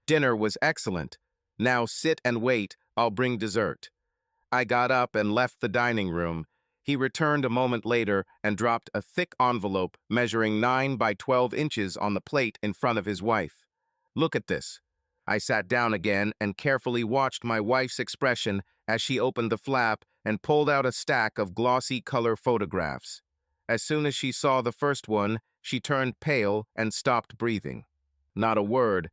Dinner was excellent. Now sit and wait, I'll bring dessert. I got up and left the dining room. He returned a moment later and dropped a thick envelope measuring 9 by 12 inches on the plate in front of his wife. Look at this. I sat down again and carefully watched my wife's expression as she opened the flap and pulled out a stack of glossy color photographs. As soon as she saw the first one, she turned pale and stopped breathing. Not a word.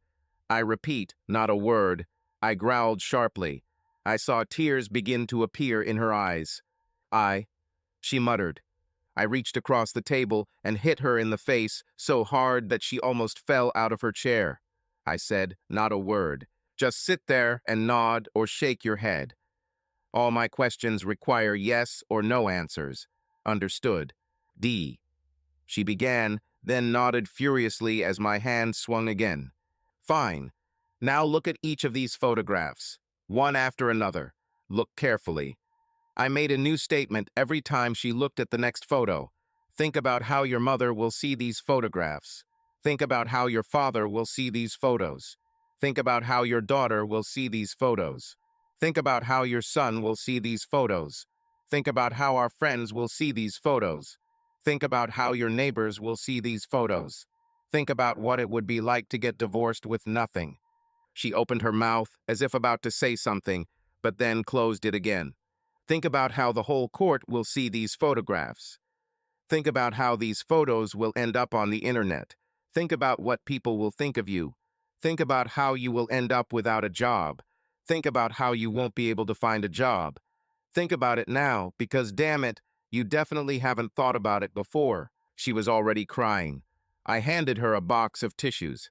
I repeat, not a word. I growled sharply. I saw tears begin to appear in her eyes. She muttered. I reached across the table and hit her in the face so hard that she almost fell out of her chair. I said, not a word. Just sit there and nod or shake your head. All my questions require yes or no answers. Understood. D. She began, then nodded furiously as my hand swung again. Fine. Now look at each of these photographs, one after another. Look carefully. I made a new statement every time she looked at the next photo. Think about how your mother will see these photographs. Think about how your father will see these photos. Think about how your daughter will see these photos. Think about how your son will see these photos. Think about how our friends will see these photos. Think about how your neighbors will see these photos. Think about what it would be like to get divorced with nothing. She opened her mouth as if about to say something, but then closed it again. Think about how the whole court will see these photographs. Think about how these photos will end up on the internet. Think about what people will think of you. Think about how you will end up without a job. Think about how you won't be able to find a job. Think about it now, because damn it, you definitely haven't thought about it before. She was already crying. I handed her a box of tissues.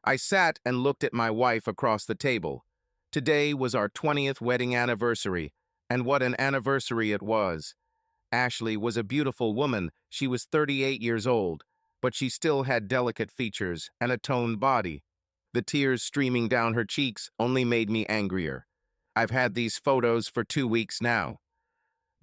I sat and looked at my wife across the table. Today was our 20th wedding anniversary, and what an anniversary it was. Ashley was a beautiful woman. She was 38 years old, but she still had delicate features and a toned body. The tears streaming down her cheeks only made me angrier. I've had these photos for 2 weeks now.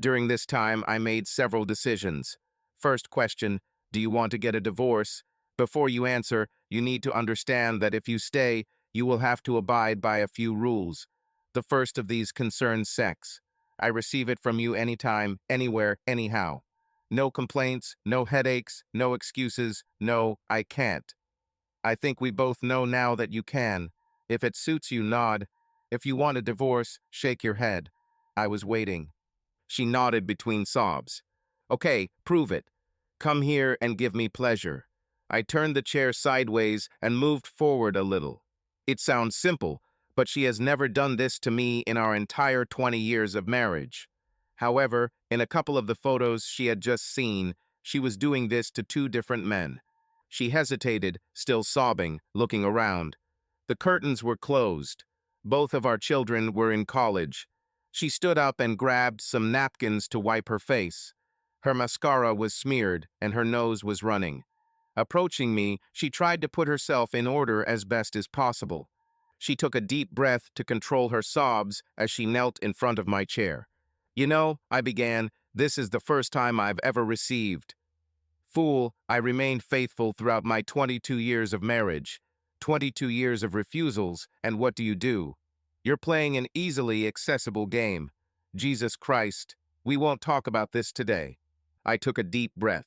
During this time, I made several decisions. First question, do you want to get a divorce? Before you answer, you need to understand that if you stay, you will have to abide by a few rules. The first of these concerns sex. I receive it from you anytime, anywhere, anyhow. No complaints, no headaches, no excuses, no, I can't. I think we both know now that you can. If it suits you, nod. If you want a divorce, shake your head. I was waiting. She nodded between sobs. Okay, prove it. Come here and give me pleasure. I turned the chair sideways and moved forward a little. It sounds simple, but she has never done this to me in our entire 20 years of marriage. However, in a couple of the photos she had just seen, she was doing this to 2 different men. She hesitated, still sobbing, looking around. The curtains were closed. Both of our children were in college. She stood up and grabbed some napkins to wipe her face. Her mascara was smeared and her nose was running. Approaching me, she tried to put herself in order as best as possible. She took a deep breath to control her sobs as she knelt in front of my chair. You know, I began, this is the first time I've ever received. Fool, I remained faithful throughout my 22 years of marriage. 22 years of refusals, and what do? You're playing an easily accessible game. Jesus Christ, we won't talk about this today. I took a deep breath.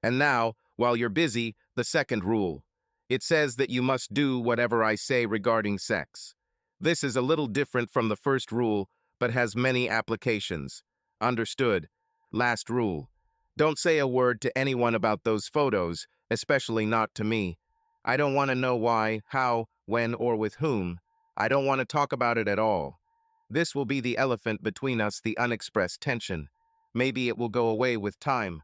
And now, while you're busy, the second rule. It says that you must do whatever I say regarding sex. This is a little different from the first rule, but has many applications. Understood. Last rule. Don't say a word to anyone about those photos, especially not to me. I don't want to know why, how, when, or with whom. I don't want to talk about it at all. This will be the elephant between us, the unexpressed tension. Maybe it will go away with time.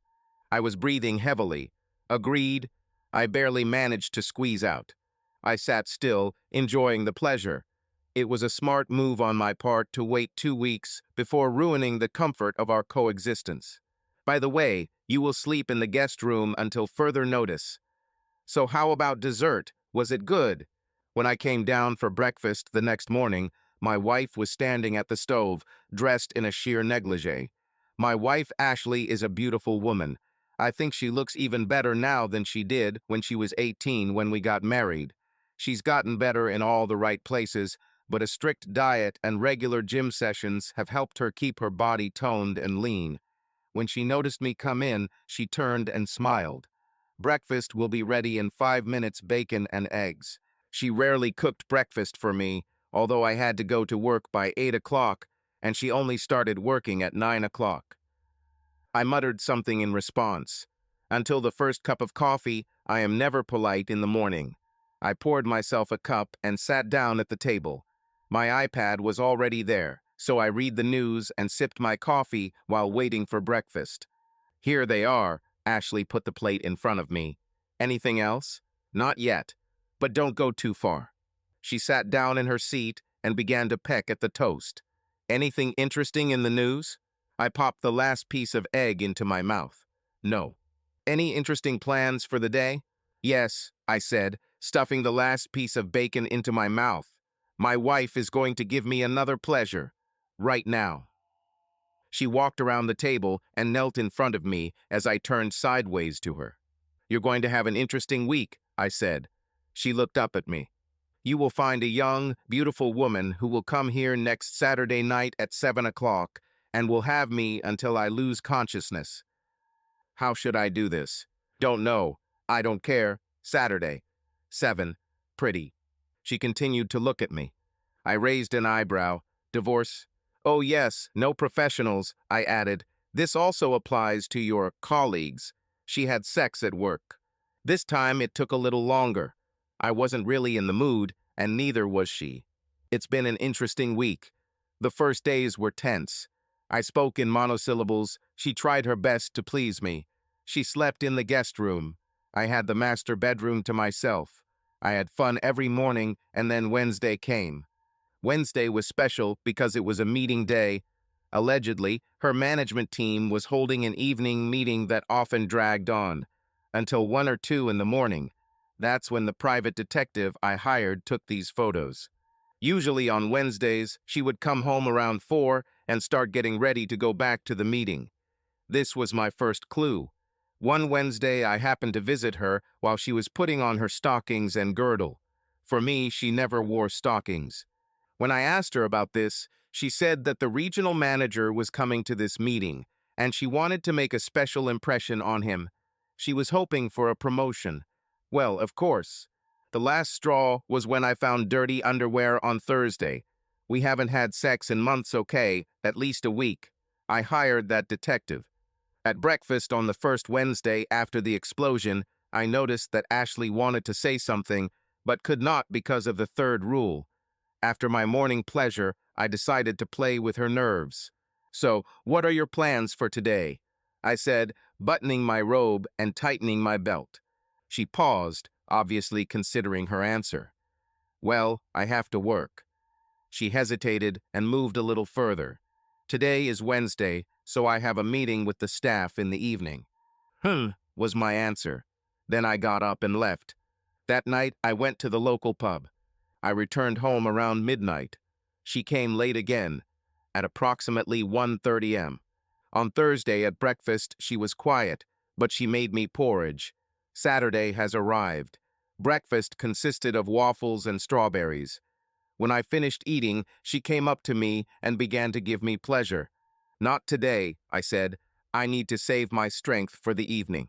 I was breathing heavily. Agreed. I barely managed to squeeze out. I sat still, enjoying the pleasure. It was a smart move on my part to wait 2 weeks before ruining the comfort of our coexistence. By the way, you will sleep in the guest room until further notice. So how about dessert? Was it good? When I came down for breakfast the next morning, my wife was standing at the stove, dressed in a sheer negligee. My wife, Ashley, is a beautiful woman. I think she looks even better now than she did when she was 18 when we got married. She's gotten better in all the right places, but a strict diet and regular gym sessions have helped her keep her body toned and lean. When she noticed me come in, she turned and smiled. Breakfast will be ready in 5 minutes, bacon and eggs. She rarely cooked breakfast for me, although I had to go to work by 8 o'clock, and she only started working at 9 o'clock. I muttered something in response. Until the first cup of coffee, I am never polite in the morning. I poured myself a cup and sat down at the table. My iPad was already there, so I read the news and sipped my coffee while waiting for breakfast. Here they are. Ashley put the plate in front of me. Anything else? Not yet, but don't go too far. She sat down in her seat and began to peck at the toast. Anything interesting in the news? I popped the last piece of egg into my mouth. No. Any interesting plans for the day? Yes, I said, stuffing the last piece of bacon into my mouth. My wife is going to give me another pleasure. Right now. She walked around the table and knelt in front of me as I turned sideways to her. You're going to have an interesting week, I said. She looked up at me. You will find a young, beautiful woman who will come here next Saturday night at 7 o'clock and will have me until I lose consciousness. How should I do this? Don't know. I don't care. Saturday. 7. Pretty. She continued to look at me. I raised an eyebrow. Divorce? Oh yes, no professionals, I added. This also applies to your colleagues. She had sex at work. This time it took a little longer. I wasn't really in the mood, and neither was she. It's been an interesting week. The first days were tense. I spoke in monosyllables. She tried her best to please me. She slept in the guest room. I had the master bedroom to myself. I had fun every morning, and then Wednesday came. Wednesday was special because it was a meeting day. Allegedly, her management team was holding an evening meeting that often dragged on until 1 or 2 in the morning. That's when the private detective I hired took these photos. Usually on Wednesdays, she would come home around 4 and start getting ready to go back to the meeting. This was my first clue. One Wednesday, I happened to visit her while she was putting on her stockings and girdle. For me, she never wore stockings. When I asked her about this, she said that the regional manager was coming to this meeting, and she wanted to make a special impression on him. She was hoping for a promotion. Well, of course. The last straw was when I found dirty underwear on Thursday. We haven't had sex in months, okay, at least a week. I hired that detective. At breakfast on the first Wednesday after the explosion, I noticed that Ashley wanted to say something, but could not because of the third rule. After my morning pleasure, I decided to play with her nerves. So, what are your plans for today? I said, buttoning my robe and tightening my belt. She paused, obviously considering her answer. Well, I have to work. She hesitated and moved a little further. Today is Wednesday, so I have a meeting with the staff in the evening. Was my answer. Then I got up and left. That night, I went to the local pub. I returned home around midnight. She came late again, at approximately 1:30 m. On Thursday at breakfast, she was quiet, but she made me porridge. Saturday has arrived. Breakfast consisted of waffles and strawberries. When I finished eating, she came up to me and began to give me pleasure. Not today, I said. I need to save my strength for the evening.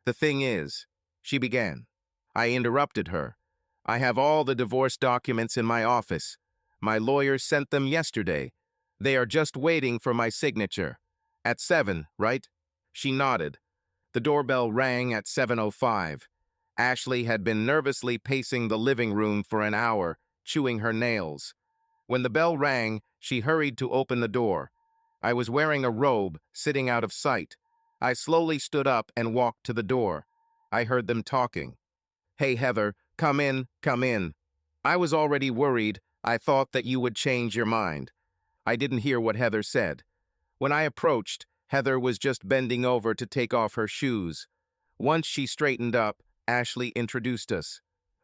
The thing is, she began. I interrupted her. I have all the divorce documents in my office. My lawyer sent them yesterday. They are just waiting for my signature. At 7, right? She nodded. The doorbell rang at 7:05. Ashley had been nervously pacing the living room for an hour, chewing her nails. When the bell rang, she hurried to open the door. I was wearing a robe, sitting out of sight. I slowly stood up and walked to the door. I heard them talking. Hey, Heather, come in, come in. I was already worried. I thought that you would change your mind. I didn't hear what Heather said. When I approached, Heather was just bending over to take off her shoes. Once she straightened up, Ashley introduced us.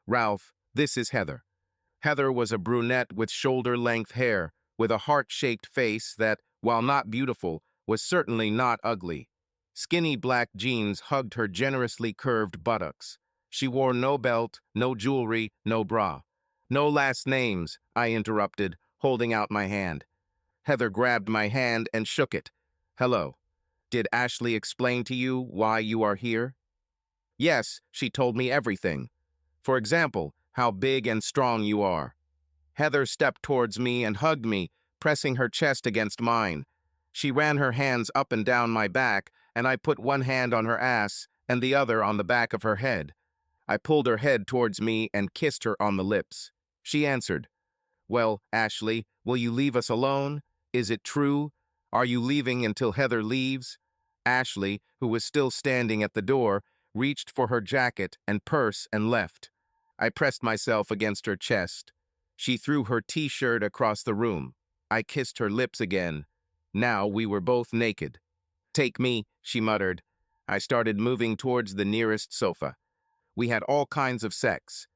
Ralph, this is Heather. Heather was a brunette with shoulder-length hair, with a heart-shaped face that, while not beautiful, was certainly not ugly. Skinny black jeans hugged her generously curved buttocks. She wore no belt, no jewelry, no bra. No last names, I interrupted, holding out my hand. Heather grabbed my hand and shook it. Hello. Did Ashley explain to you why you are here? Yes, she told me everything. For example, how big and strong you are. Heather stepped towards me and hugged me, pressing her chest against mine. She ran her hands up and down my back, and I put one hand on her ass and the other on the back of her head. I pulled her head towards me and kissed her on the lips. She answered, Well, Ashley, will you leave us alone? Is it true? Are you leaving until Heather leaves? Ashley, who was still standing at the door, reached for her jacket and purse and left. I pressed myself against her chest. She threw her t-shirt across the room. I kissed her lips again. Now we were both naked. Take me, she muttered. I started moving towards the nearest sofa. We had all kinds of sex.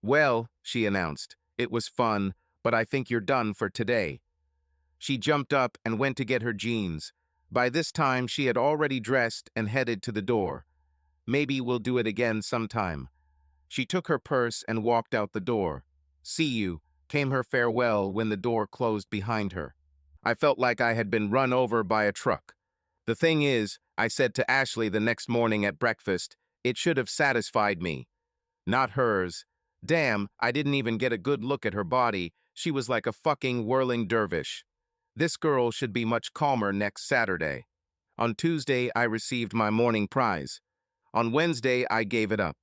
Well, she announced, it was fun, but I think you're done for today. She jumped up and went to get her jeans. By this time, she had already dressed and headed to the door. Maybe we'll do it again sometime. She took her purse and walked out the door. See you, came her farewell when the door closed behind her. I felt like I had been run over by a truck. The thing is, I said to Ashley the next morning at breakfast, it should have satisfied me. Not hers. Damn, I didn't even get a good look at her body. She was like a fucking whirling dervish. This girl should be much calmer next Saturday. On Tuesday, I received my morning prize. On Wednesday, I gave it up.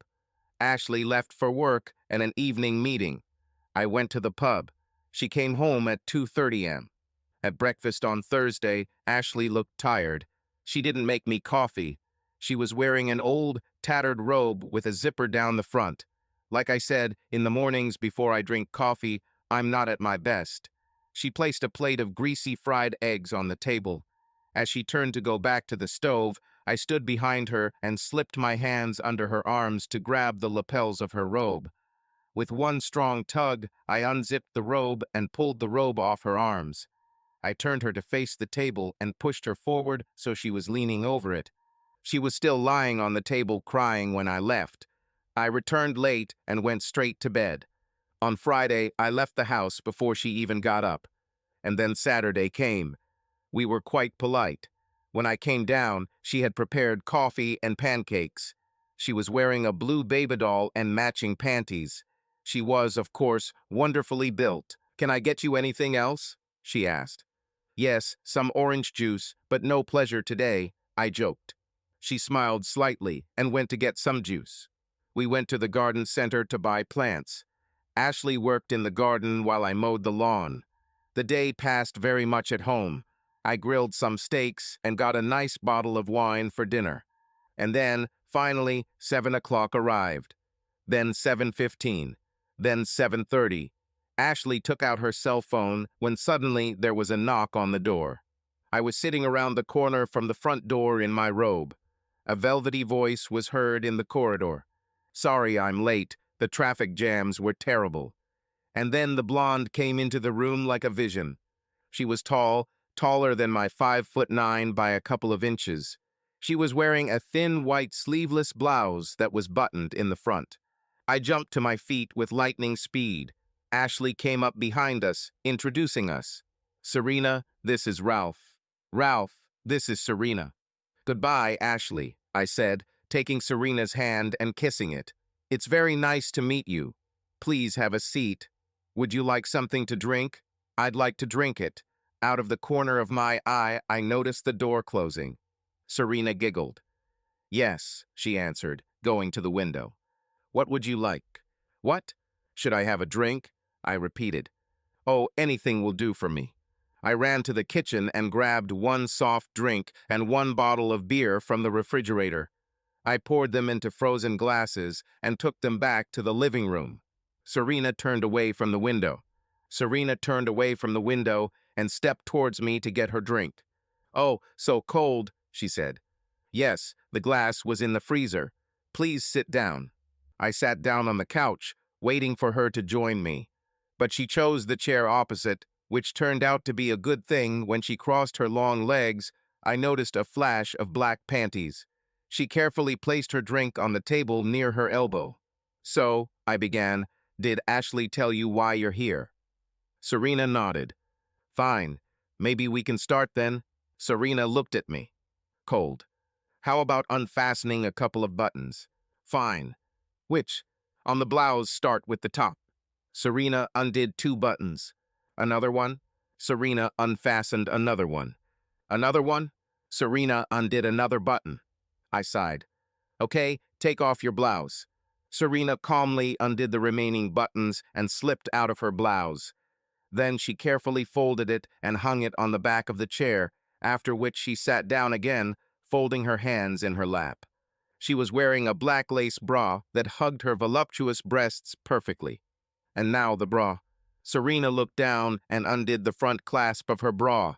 Ashley left for work and an evening meeting. I went to the pub. She came home at 2:30 am. At breakfast on Thursday, Ashley looked tired. She didn't make me coffee. She was wearing an old, tattered robe with a zipper down the front. Like I said, in the mornings before I drink coffee, I'm not at my best. She placed a plate of greasy fried eggs on the table. As she turned to go back to the stove, I stood behind her and slipped my hands under her arms to grab the lapels of her robe. With one strong tug, I unzipped the robe and pulled the robe off her arms. I turned her to face the table and pushed her forward so she was leaning over it. She was still lying on the table crying when I left. I returned late and went straight to bed. On Friday, I left the house before she even got up. And then Saturday came. We were quite polite. When I came down, she had prepared coffee and pancakes. She was wearing a blue baby doll and matching panties. She was, of course, wonderfully built. Can I get you anything else? She asked. Yes, some orange juice, but no pleasure today, I joked. She smiled slightly and went to get some juice. We went to the garden center to buy plants. Ashley worked in the garden while I mowed the lawn. The day passed very much at home. I grilled some steaks and got a nice bottle of wine for dinner. And then, finally, 7 o'clock arrived. Then 7:15. Then 7:30. Ashley took out her cell phone when suddenly there was a knock on the door. I was sitting around the corner from the front door in my robe. A velvety voice was heard in the corridor. Sorry I'm late. The traffic jams were terrible. And then the blonde came into the room like a vision. She was tall, taller than my 5'9" by a couple of inches. She was wearing a thin white sleeveless blouse that was buttoned in the front. I jumped to my feet with lightning speed. Ashley came up behind us, introducing us. Serena, this is Ralph. Ralph, this is Serena. Goodbye, Ashley, I said, taking Serena's hand and kissing it. It's very nice to meet you. Please have a seat. Would you like something to drink? I'd like to drink it. Out of the corner of my eye, I noticed the door closing. Serena giggled. Yes, she answered, going to the window. What would you like? What? Should I have a drink? I repeated. Oh, anything will do for me. I ran to the kitchen and grabbed one soft drink and one bottle of beer from the refrigerator. I poured them into frozen glasses and took them back to the living room. Serena turned away from the window. Serena turned away from the window and stepped towards me to get her drink. Oh, so cold, she said. Yes, the glass was in the freezer. Please sit down. I sat down on the couch, waiting for her to join me. But she chose the chair opposite, which turned out to be a good thing. When she crossed her long legs, I noticed a flash of black panties. She carefully placed her drink on the table near her elbow. "So," I began, "did Ashley tell you why you're here?" Serena nodded. "Fine. Maybe we can start then." Serena looked at me. Cold. "How about unfastening a couple of buttons?" "Fine." "Which?" "On the blouse, start with the top." Serena undid 2 buttons. "Another one?" Serena unfastened another one. "Another one?" Serena undid another button. I sighed. "Okay, take off your blouse." Serena calmly undid the remaining buttons and slipped out of her blouse. Then she carefully folded it and hung it on the back of the chair, after which she sat down again, folding her hands in her lap. She was wearing a black lace bra that hugged her voluptuous breasts perfectly. And now the bra. Serena looked down and undid the front clasp of her bra.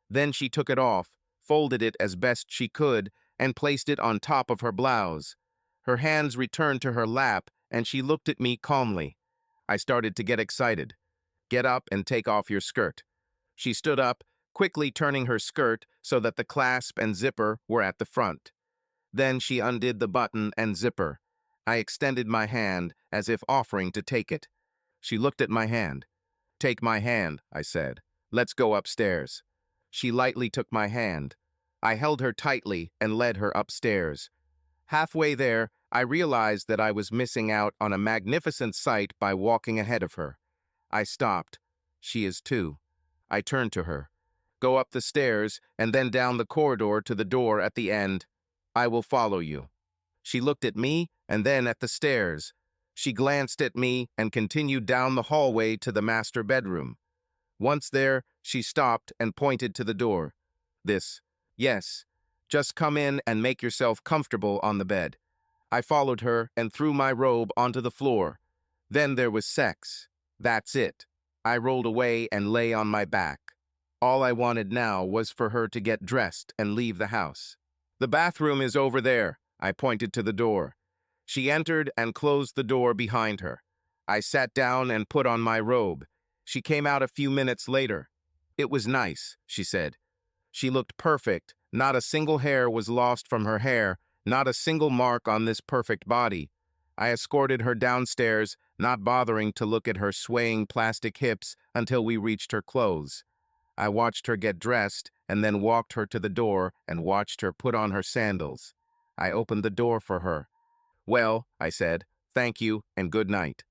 Then she took it off, folded it as best she could, and placed it on top of her blouse. Her hands returned to her lap, and she looked at me calmly. I started to get excited. "Get up and take off your skirt." She stood up, quickly turning her skirt so that the clasp and zipper were at the front. Then she undid the button and zipper. I extended my hand as if offering to take it. She looked at my hand. "Take my hand," I said. "Let's go upstairs." She lightly took my hand. I held her tightly and led her upstairs. Halfway there, I realized that I was missing out on a magnificent sight by walking ahead of her. I stopped. She is too. I turned to her. "Go up the stairs and then down the corridor to the door at the end. I will follow you." She looked at me and then at the stairs. She glanced at me and continued down the hallway to the master bedroom. Once there, she stopped and pointed to the door. "Yes, just come in and make yourself comfortable on the bed." I followed her and threw my robe onto the floor. Then there was sex. That's it. I rolled away and lay on my back. All I wanted now was for her to get dressed and leave the house. "The bathroom is over there." I pointed to the door. She entered and closed the door behind her. I sat down and put on my robe. She came out a few minutes later. "It was nice," she said. She looked perfect. Not a single hair was lost from her hair, not a single mark on this perfect body. I escorted her downstairs, not bothering to look at her swaying plastic hips until we reached her clothes. I watched her get dressed and then walked her to the door and watched her put on her sandals. I opened the door for her. "Well," I said, "thank you and good night."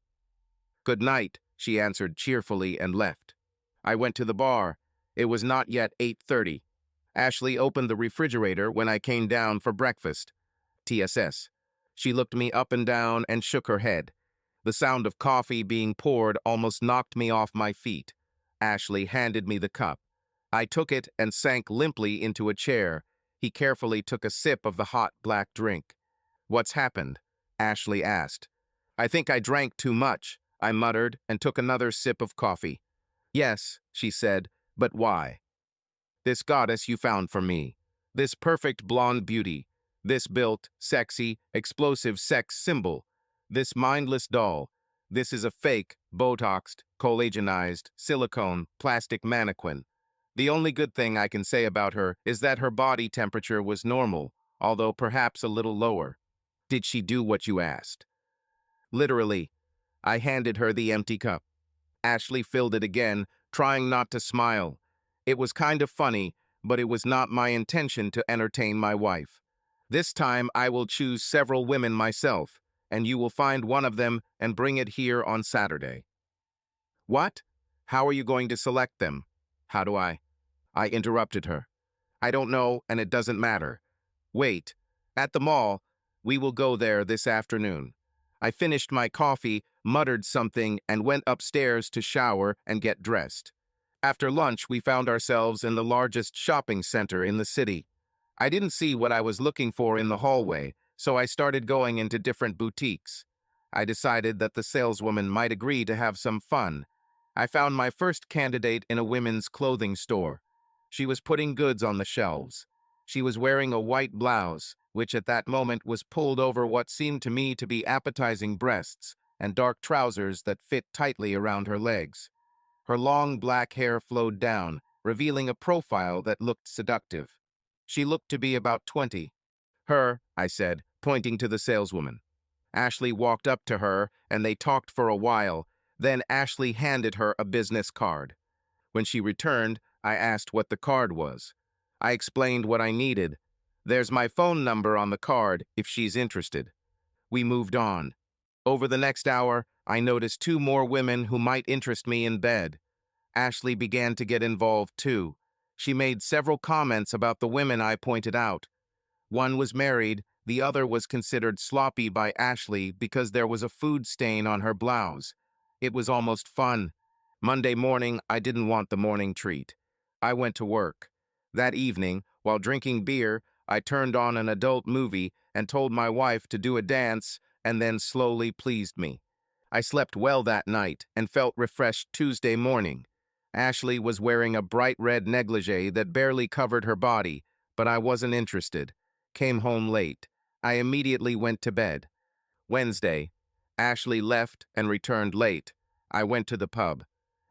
"Good night," she answered cheerfully and left. I went to the bar. It was not yet 8:30. Ashley opened the refrigerator when I came down for breakfast. TSS. She looked me up and down and shook her head. The sound of coffee being poured almost knocked me off my feet. Ashley handed me the cup. I took it and sank limply into a chair. He carefully took a sip of the hot black drink. "What's happened?" Ashley asked. "I think I drank too much," I muttered and took another sip of coffee. "Yes," she said, "but why?" "This goddess you found for me. This perfect blonde beauty. This built, sexy, explosive sex symbol. This mindless doll. This is a fake, Botoxed, collagenized, silicone, plastic mannequin. The only good thing I can say about her is that her body temperature was normal, although perhaps a little lower. Did she do what you asked?" "Literally." I handed her the empty cup. Ashley filled it again, trying not to smile. It was kind of funny, but it was not my intention to entertain my wife. "This time I will choose several women myself, and you will find one of them and bring it here on Saturday." "What? How are you going to select them?" "How do I?" I interrupted her. "I don't know, and it doesn't matter. Wait. At the mall. We will go there this afternoon." I finished my coffee, muttered something, and went upstairs to shower and get dressed. After lunch, we found ourselves in the largest shopping center in the city. I didn't see what I was looking for in the hallway, so I started going into different boutiques. I decided that the saleswoman might agree to have some fun. I found my first candidate in a women's clothing store. She was putting goods on the shelves. She was wearing a white blouse, which at that moment was pulled over what seemed to me to be appetizing breasts, and dark trousers that fit tightly around her legs. Her long black hair flowed down, revealing a profile that looked seductive. She looked to be about 20. Her, I said, pointing to the saleswoman. Ashley walked up to her, and they talked for a while. Then Ashley handed her a business card. When she returned, I asked what the card was. I explained what I needed. There's my phone number on the card if she's interested. We moved on. Over the next hour, I noticed two more women who might interest me in bed. Ashley began to get involved too. She made several comments about the women I pointed out. One was married, the other was considered sloppy by Ashley because there was a food stain on her blouse. It was almost fun. Monday morning, I didn't want the morning treat. I went to work. That evening, while drinking beer, I turned on an adult movie and told my wife to do a dance and then slowly pleased me. I slept well that night and felt refreshed Tuesday morning. Ashley was wearing a bright red negligee that barely covered her body, but I wasn't interested. Came home late. I immediately went to bed. Wednesday. Ashley left and returned late. I went to the pub.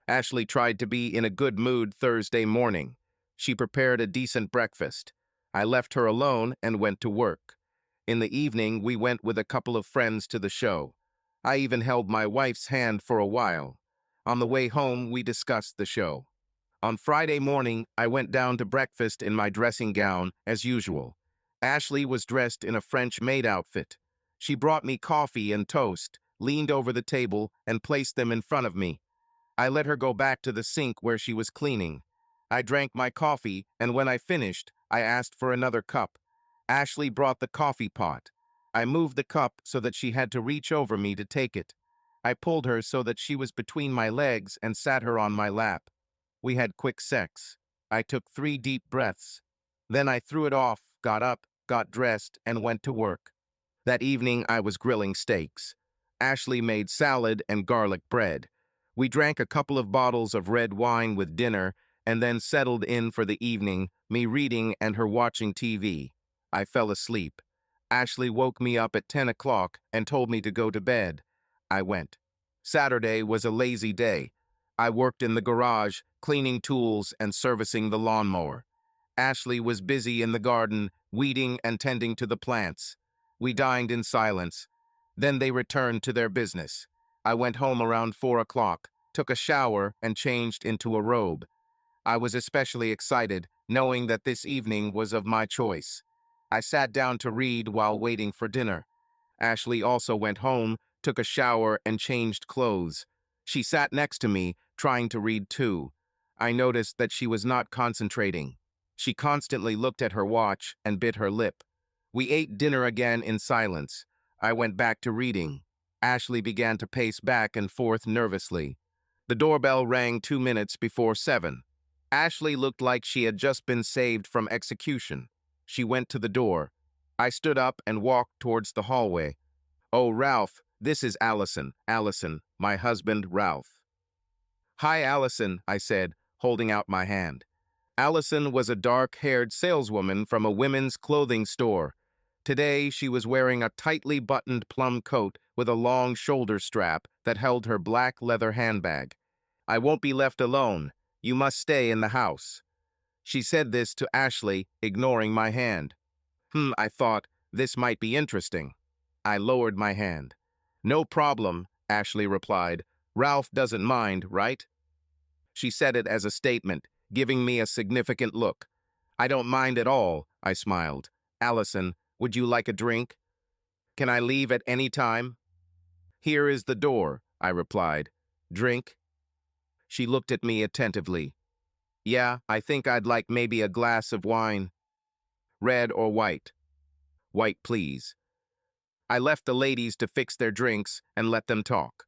Ashley tried to be in a good mood Thursday morning. She prepared a decent breakfast. I left her alone and went to work. In the evening, we went with a couple of friends to the show. I even held my wife's hand for a while. On the way home, we discussed the show. On Friday morning, I went down to breakfast in my dressing gown, as usual. Ashley was dressed in a French maid outfit. She brought me coffee and toast, leaned over the table, and placed them in front of me. I let her go back to the sink where she was cleaning. I drank my coffee, and when I finished, I asked for another cup. Ashley brought the coffee pot. I moved the cup so that she had to reach over me to take it. I pulled her so that she was between my legs and sat her on my lap. We had quick sex. I took 3 deep breaths. Then I threw it off, got up, got dressed, and went to work. That evening, I was grilling steaks. Ashley made salad and garlic bread. We drank a couple of bottles of red wine with dinner and then settled in for the evening, me reading and her watching TV. I fell asleep. Ashley woke me up at 10 o'clock and told me to go to bed. I went. Saturday was a lazy day. I worked in the garage, cleaning tools and servicing the lawnmower. Ashley was busy in the garden, weeding and tending to the plants. We dined in silence. Then they returned to their business. I went home around 4 o'clock, took a shower, and changed into a robe. I was especially excited, knowing that this evening was of my choice. I sat down to read while waiting for dinner. Ashley also went home, took a shower, and changed clothes. She sat next to me, trying to read too. I noticed that she was not concentrating. She constantly looked at her watch and bit her lip. We ate dinner again in silence. I went back to reading. Ashley began to pace back and forth nervously. The doorbell rang 2 minutes before 7. Ashley looked like she had just been saved from execution. She went to the door. I stood up and walked towards the hallway. "Oh, Ralph, this is Allison. Allison, my husband, Ralph." "Hi, Allison," I said, holding out my hand. Allison was a dark-haired saleswoman from a women's clothing store. Today, she was wearing a tightly buttoned plum coat with a long shoulder strap that held her black leather handbag. "I won't be left alone. You must stay in the house." She said this to Ashley, ignoring my hand. I thought, this might be interesting. I lowered my hand. "No problem," Ashley replied. "Ralph doesn't mind, right?" She said it as a statement, giving me a significant look. "I don't mind at all," I smiled. "Allison, would you like a drink? Can I leave at any time?" "Here is the door," I replied. "Drink?" She looked at me attentively. "Yeah, I think I'd like maybe a glass of wine. Red or white?" "White, please." I left the ladies to fix their drinks and let them talk.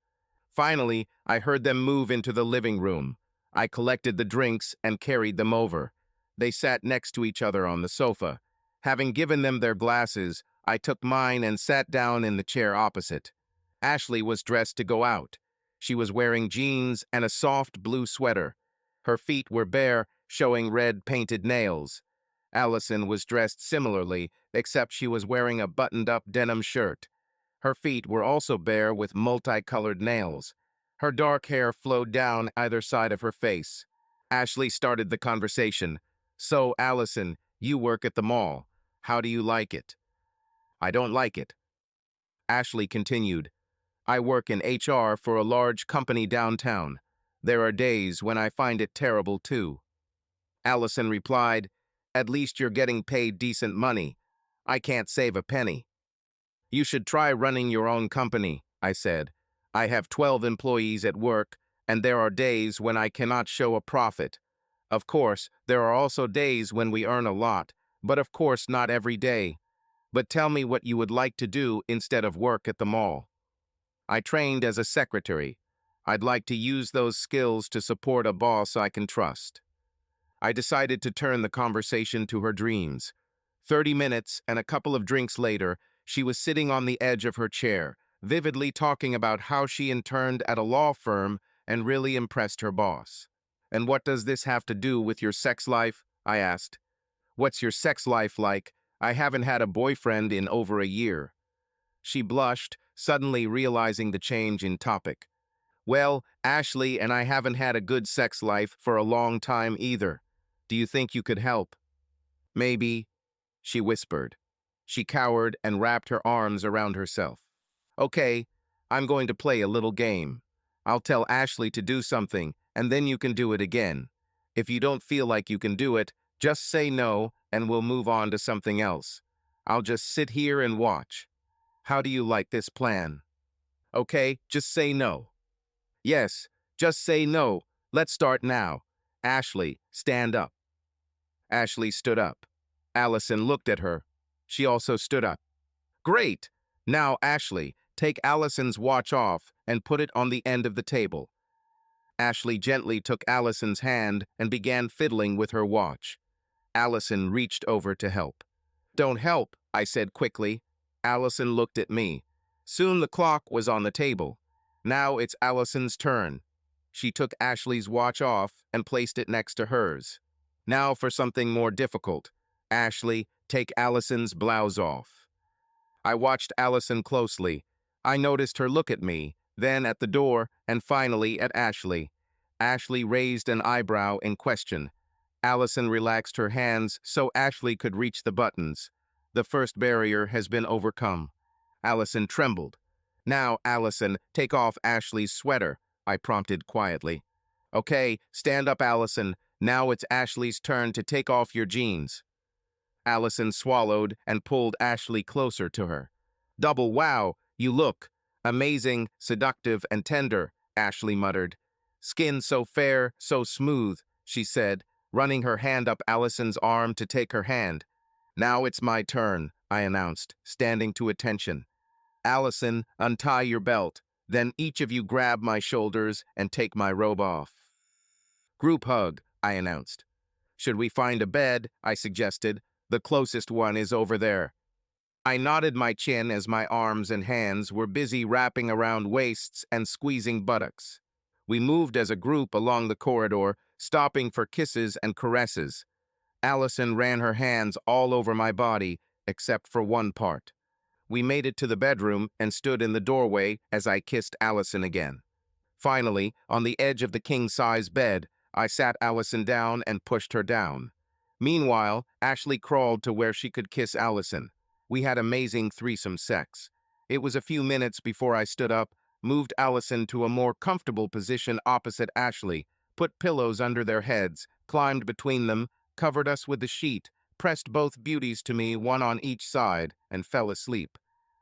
Finally, I heard them move into the living room. I collected the drinks and carried them over. They sat next to each other on the sofa. Having given them their glasses, I took mine and sat down in the chair opposite. Ashley was dressed to go out. She was wearing jeans and a soft blue sweater. Her feet were bare, showing red painted nails. Allison was dressed similarly, except she was wearing a buttoned-up denim shirt. Her feet were also bare with multicolored nails. Her dark hair flowed down either side of her face. Ashley started the conversation. "So, Allison, you work at the mall. How do you like it?" I don't like it. Ashley continued, I work in HR for a large company downtown. There are days when I find it terrible too. Allison replied, At least you're getting paid decent money. I can't save a penny. You should try running your own company, I said. I have 12 employees at work, and there are days when I cannot show a profit. Of course, there are also days when we earn a lot, but of course not every day. But tell me what you would like to do instead of work at the mall. I trained as a secretary. I'd like to use those skills to support a boss I can trust. I decided to turn the conversation to her dreams. 30 minutes and a couple of drinks later, she was sitting on the edge of her chair, vividly talking about how she interned at a law firm and really impressed her boss. And what does this have to do with your sex life? I asked. What's your sex life like? I haven't had a boyfriend in over a year. She blushed, suddenly realizing the change in topic. Well, Ashley and I haven't had a good sex life for a long time either. Do you think you could help? Maybe, she whispered. She cowered and wrapped her arms around herself. Okay, I'm going to play a little game. I'll tell Ashley to do something, and then you can do it again. If you don't feel like you can do it, just say no, and we'll move on to something else. I'll just sit here and watch. How do you like this plan? Okay, just say no. Yes, just say no. Let's start now. Ashley, stand up. Ashley stood up. Allison looked at her. She also stood up. Great! Now, Ashley, take Allison's watch off and put it on the end of the table. Ashley gently took Allison's hand and began fiddling with her watch. Allison reached over to help. Don't help, I said quickly. Allison looked at me. Soon the clock was on the table. Now it's Allison's turn. She took Ashley's watch off and placed it next to hers. Now for something more difficult. Ashley, take Allison's blouse off. I watched Allison closely. I noticed her look at me, then at the door, and finally at Ashley. Ashley raised an eyebrow in question. Allison relaxed her hands so Ashley could reach the buttons. The first barrier has been overcome. Allison trembled. Now, Allison, take off Ashley's sweater, I prompted quietly. Okay, stand up, Allison. Now it's Ashley's turn to take off your jeans. Allison swallowed and pulled Ashley closer to her. Double wow, you look. Amazing, seductive, and tender, Ashley muttered. Skin so fair, so smooth, she said, running her hand up Allison's arm to take her hand. Now it's my turn, I announced, standing to attention. Allison, untie your belt. Then each of you grab my shoulders and take my robe off. Group hug, I announced. Should we find a bed? I suggested. The closest one is over there. I nodded my chin as my arms and hands were busy wrapping around waists and squeezing buttocks. We moved as a group along the corridor, stopping for kisses and caresses. Allison ran her hands all over my body, except for one part. We made it to the bedroom and stood in the doorway as I kissed Allison again. Finally, on the edge of the king-size bed, I sat Allison down and pushed her down. Meanwhile, Ashley crawled to where she could kiss Allison. We had amazing threesome sex. It was a few minutes before I stood up, moved Allison to a more comfortable position opposite Ashley, put pillows under their heads, climbed between them, covered us with the sheet, pressed both beauties to me, one on each side, and fell asleep.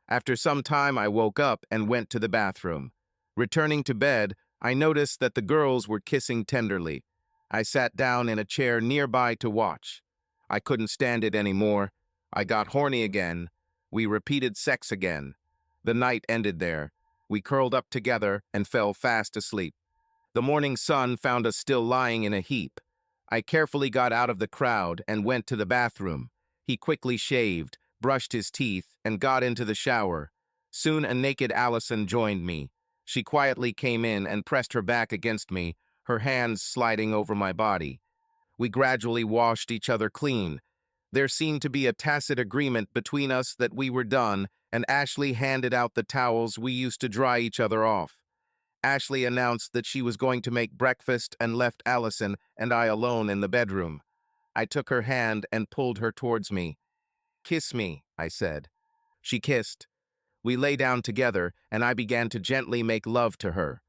After some time, I woke up and went to the bathroom. Returning to bed, I noticed that the girls were kissing tenderly. I sat down in a chair nearby to watch. I couldn't stand it anymore. I got horny again. We repeated sex again. The night ended there. We curled up together and fell fast asleep. The morning sun found us still lying in a heap. I carefully got out of the crowd and went to the bathroom. He quickly shaved, brushed his teeth, and got into the shower. Soon a naked Allison joined me. She quietly came in and pressed her back against me, her hands sliding over my body. We gradually washed each other clean. There seemed to be a tacit agreement between us that we were done, and Ashley handed out the towels we used to dry each other off. Ashley announced that she was going to make breakfast and left Allison and I alone in the bedroom. I took her hand and pulled her towards me. Kiss me, I said. She kissed. We lay down together, and I began to gently make love to her.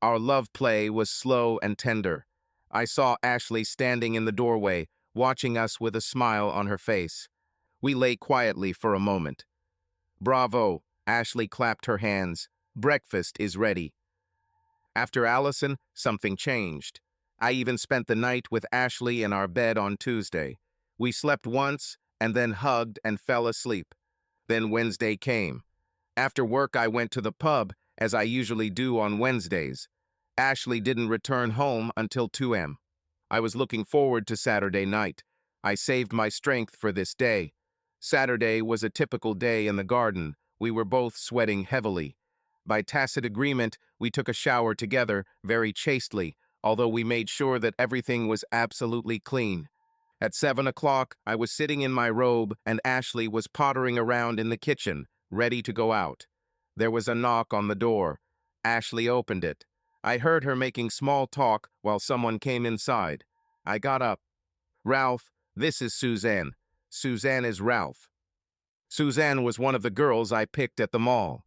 Our love play was slow and tender. I saw Ashley standing in the doorway, watching us with a smile on her face. We lay quietly for a moment. "Bravo," Ashley clapped her hands. "Breakfast is ready." After Allison, something changed. I even spent the night with Ashley in our bed on Tuesday. We slept once, and then hugged and fell asleep. Then Wednesday came. After work, I went to the pub, as I usually do on Wednesdays. Ashley didn't return home until 2 a.m. I was looking forward to Saturday night. I saved my strength for this day. Saturday was a typical day in the garden. We were both sweating heavily. By tacit agreement, we took a shower together, very chastely, although we made sure that everything was absolutely clean. At 7 o'clock, I was sitting in my robe, and Ashley was pottering around in the kitchen, ready to go out. There was a knock on the door. Ashley opened it. I heard her making small talk while someone came inside. I got up. "Ralph, this is Suzanne. Suzanne is Ralph." Suzanne was one of the girls I picked at the mall.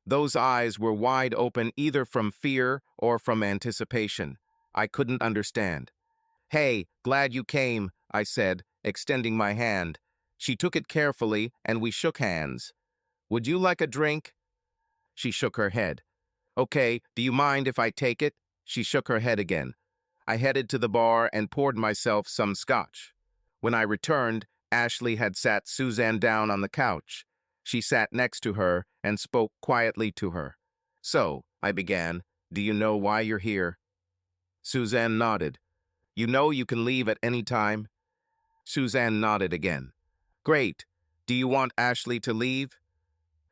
Those eyes were wide open either from fear or from anticipation. I couldn't understand. "Hey, glad you came," I said, extending my hand. She took it carefully, and we shook hands. "Would you like a drink?" She shook her head. "Okay, do you mind if I take it?" She shook her head again. I headed to the bar and poured myself some scotch. When I returned, Ashley had sat Suzanne down on the couch. She sat next to her and spoke quietly to her. "So," I began, "do you know why you're here?" Suzanne nodded. "You know you can leave at any time?" Suzanne nodded again. "Great. Do you want Ashley to leave?"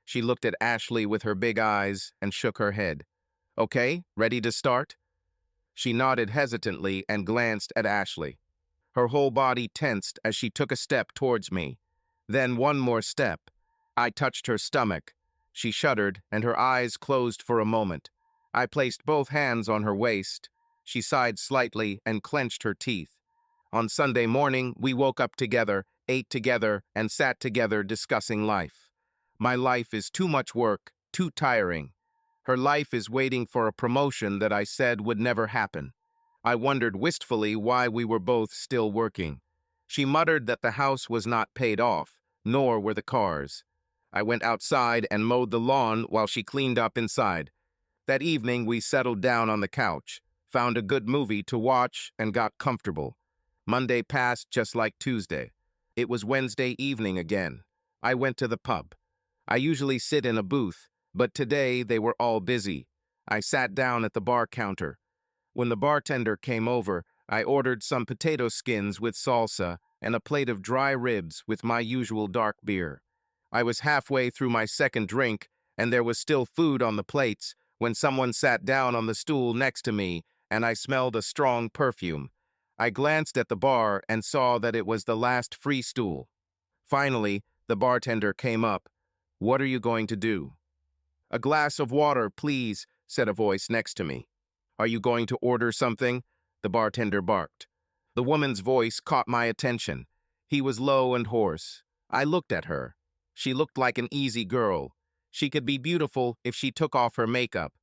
She looked at Ashley with her big eyes and shook her head. "Okay, ready to start?" She nodded hesitantly and glanced at Ashley. Her whole body tensed as she took a step towards me. Then one more step. I touched her stomach. She shuddered, and her eyes closed for a moment. I placed both hands on her waist. She sighed slightly and clenched her teeth. On Sunday morning, we woke up together, ate together, and sat together discussing life. My life is too much work, too tiring. Her life is waiting for a promotion that I said would never happen. I wondered wistfully why we were both still working. She muttered that the house was not paid off, nor were the cars. I went outside and mowed the lawn while she cleaned up inside. That evening, we settled down on the couch, found a good movie to watch, and got comfortable. Monday passed just like Tuesday. It was Wednesday evening again. I went to the pub. I usually sit in a booth, but today they were all busy. I sat down at the bar counter. When the bartender came over, I ordered some potato skins with salsa and a plate of dry ribs with my usual dark beer. I was halfway through my second drink, and there was still food on the plates when someone sat down on the stool next to me, and I smelled a strong perfume. I glanced at the bar and saw that it was the last free stool. Finally, the bartender came up. "What are you going to do?" "A glass of water, please," said a voice next to me. "Are you going to order something?" the bartender barked. The woman's voice caught my attention. He was low and hoarse. I looked at her. She looked like an easy girl. She could be beautiful if she took off her makeup.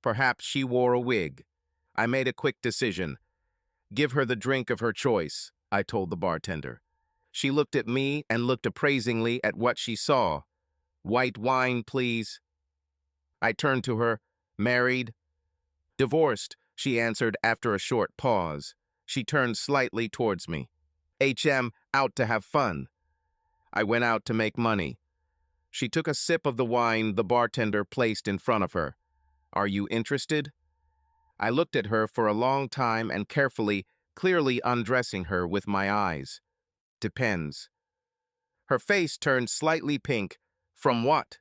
Perhaps she wore a wig. I made a quick decision. "Give her the drink of her choice," I told the bartender. She looked at me and looked appraisingly at what she saw. "White wine, please." I turned to her. "Married?" "Divorced," she answered after a short pause. She turned slightly towards me. Out to have fun." I went out to make money. She took a sip of the wine the bartender placed in front of her. "Are you interested?" I looked at her for a long time and carefully, clearly undressing her with my eyes. "Depends." Her face turned slightly pink. "From what?"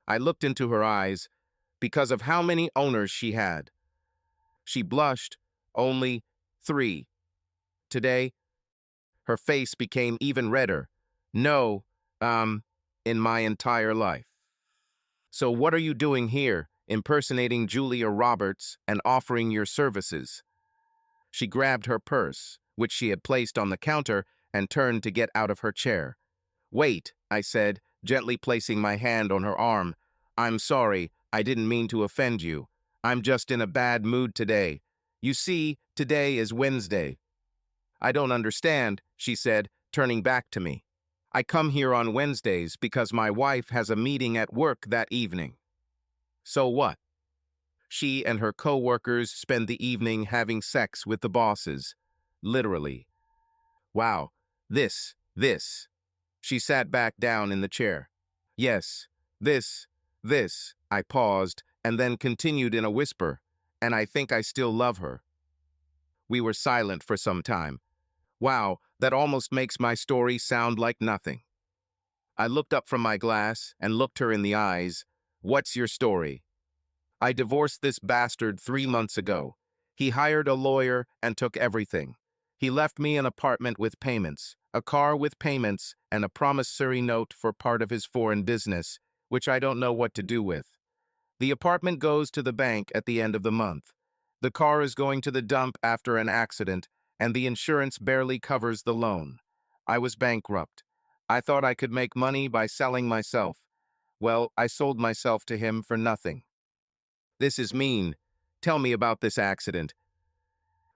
I looked into her eyes. "Because of how many owners she had." She blushed. "Only 3. Today?" Her face became even redder. "No, in my entire life." "So what are you doing here, impersonating Julia Roberts and offering your services?" She grabbed her purse, which she had placed on the counter, and turned to get out of her chair. "Wait," I said, gently placing my hand on her arm. "I'm sorry, I didn't mean to offend you. I'm just in a bad mood today. You see, today is Wednesday." "I don't understand," she said, turning back to me. "I come here on Wednesdays because my wife has a meeting at work that evening." "So what?" "She and her co-workers spend the evening having sex with the bosses." Literally. "Wow. This. She sat back down in the chair. "Yes, this." I paused and then continued in a whisper. "And I think I still love her." We were silent for some time. Wow, that almost makes my story sound like nothing. I looked up from my glass and looked her in the eyes. "What's your story?" "I divorced this bastard 3 months ago. He hired a lawyer and took everything. He left me an apartment with payments, a car with payments, and a promissory note for part of his foreign business, which I don't know what to do with. The apartment goes to the bank at the end of the month. The car is going to the dump after an accident, and the insurance barely covers the loan. I was bankrupt. I thought I could make money by selling myself. Well, I sold myself to him for nothing." "This is mean. Tell me about this accident."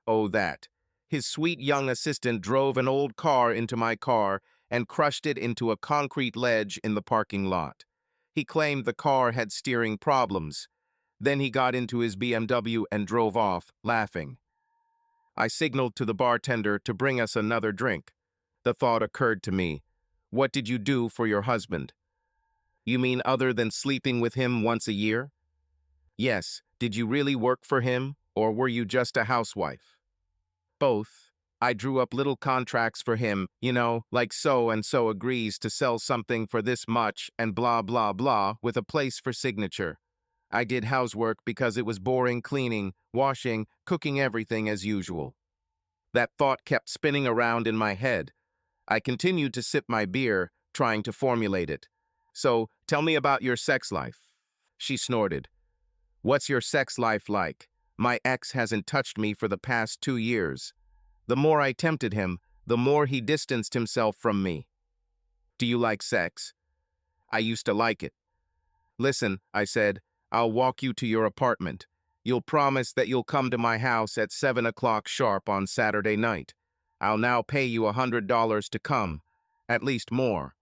"Oh, that. His sweet young assistant drove an old car into my car and crushed it into a concrete ledge in the parking lot. He claimed the car had steering problems. Then he got into his BMW and drove off, laughing. I signaled to the bartender to bring us another drink. The thought occurred to me. What did you do for your husband?" "You mean other than sleeping with him once a year?" "Yes. Did you really work for him, or were you just a housewife?" "Both. I drew up little contracts for him, like so-and-so agrees to sell something for this much and blah blah blah with a place for signature. I did housework because it was boring cleaning, washing, cooking everything as usual." That thought kept spinning around in my head. I continued to sip my beer, trying to formulate it. "So, tell me about your sex life." She snorted. "What's your sex life like? My ex hasn't touched me for the past 2 years. The more I tempted him, the more he distanced himself from me." "Do you like sex?" "I used to like it." "Listen," I said, "I'll walk you to your apartment. You'll promise that you'll come to my house at 7 o'clock sharp on Saturday night. I'll now pay you $100 to come, at least more.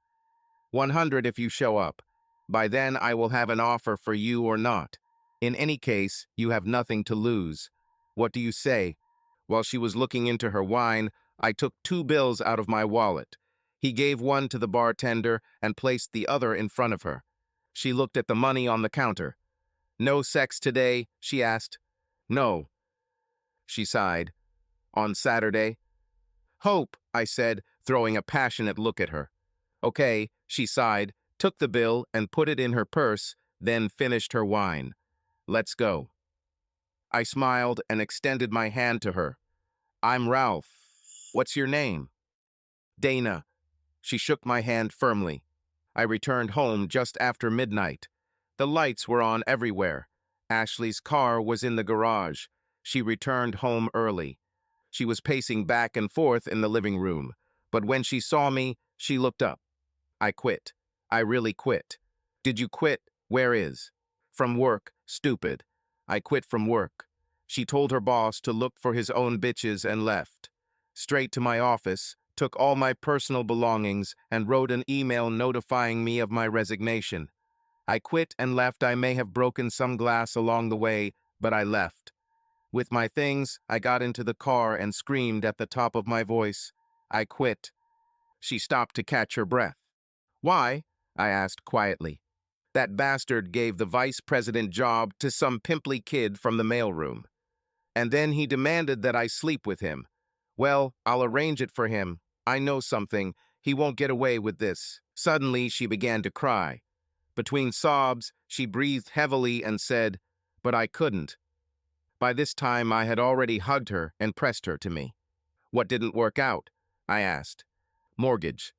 100 if you show up. By then I will have an offer for you or not. In any case, you have nothing to lose. What do you say?" While she was looking into her wine, I took 2 bills out of my wallet. He gave one to the bartender and placed the other in front of her. She looked at the money on the counter. "No sex today?" she asked. "No." She sighed. "On Saturday?" "Hope," I said, throwing a passionate look at her. "Okay," she sighed, took the bill and put it in her purse, then finished her wine. "Let's go." I smiled and extended my hand to her. "I'm Ralph. What's your name?" "Dana." She shook my hand firmly. I returned home just after midnight. The lights were on everywhere. Ashley's car was in the garage. She returned home early. She was pacing back and forth in the living room, but when she saw me, she looked up. "I quit. I really quit." "Did you quit? Where is?" "From work, stupid. I quit from work." She told her boss to look for his own bitches and left. Straight to my office, took all my personal belongings, and wrote an email notifying me of my resignation. I quit and left. I may have broken some glass along the way, but I left. With my things, I got into the car and screamed at the top of my voice, "I quit." She stopped to catch her breath. "Why?" I asked quietly. "That bastard gave the vice president job to some pimply kid from the mailroom. And then he demanded that I sleep with him. Well, I'll arrange it for him. I know something. He won't get away with this." Suddenly, she began to cry. Between sobs, she breathed heavily and said, "But I couldn't." By this time, I had already hugged her and pressed her to me. "What didn't work out?" I asked. "Mortgage."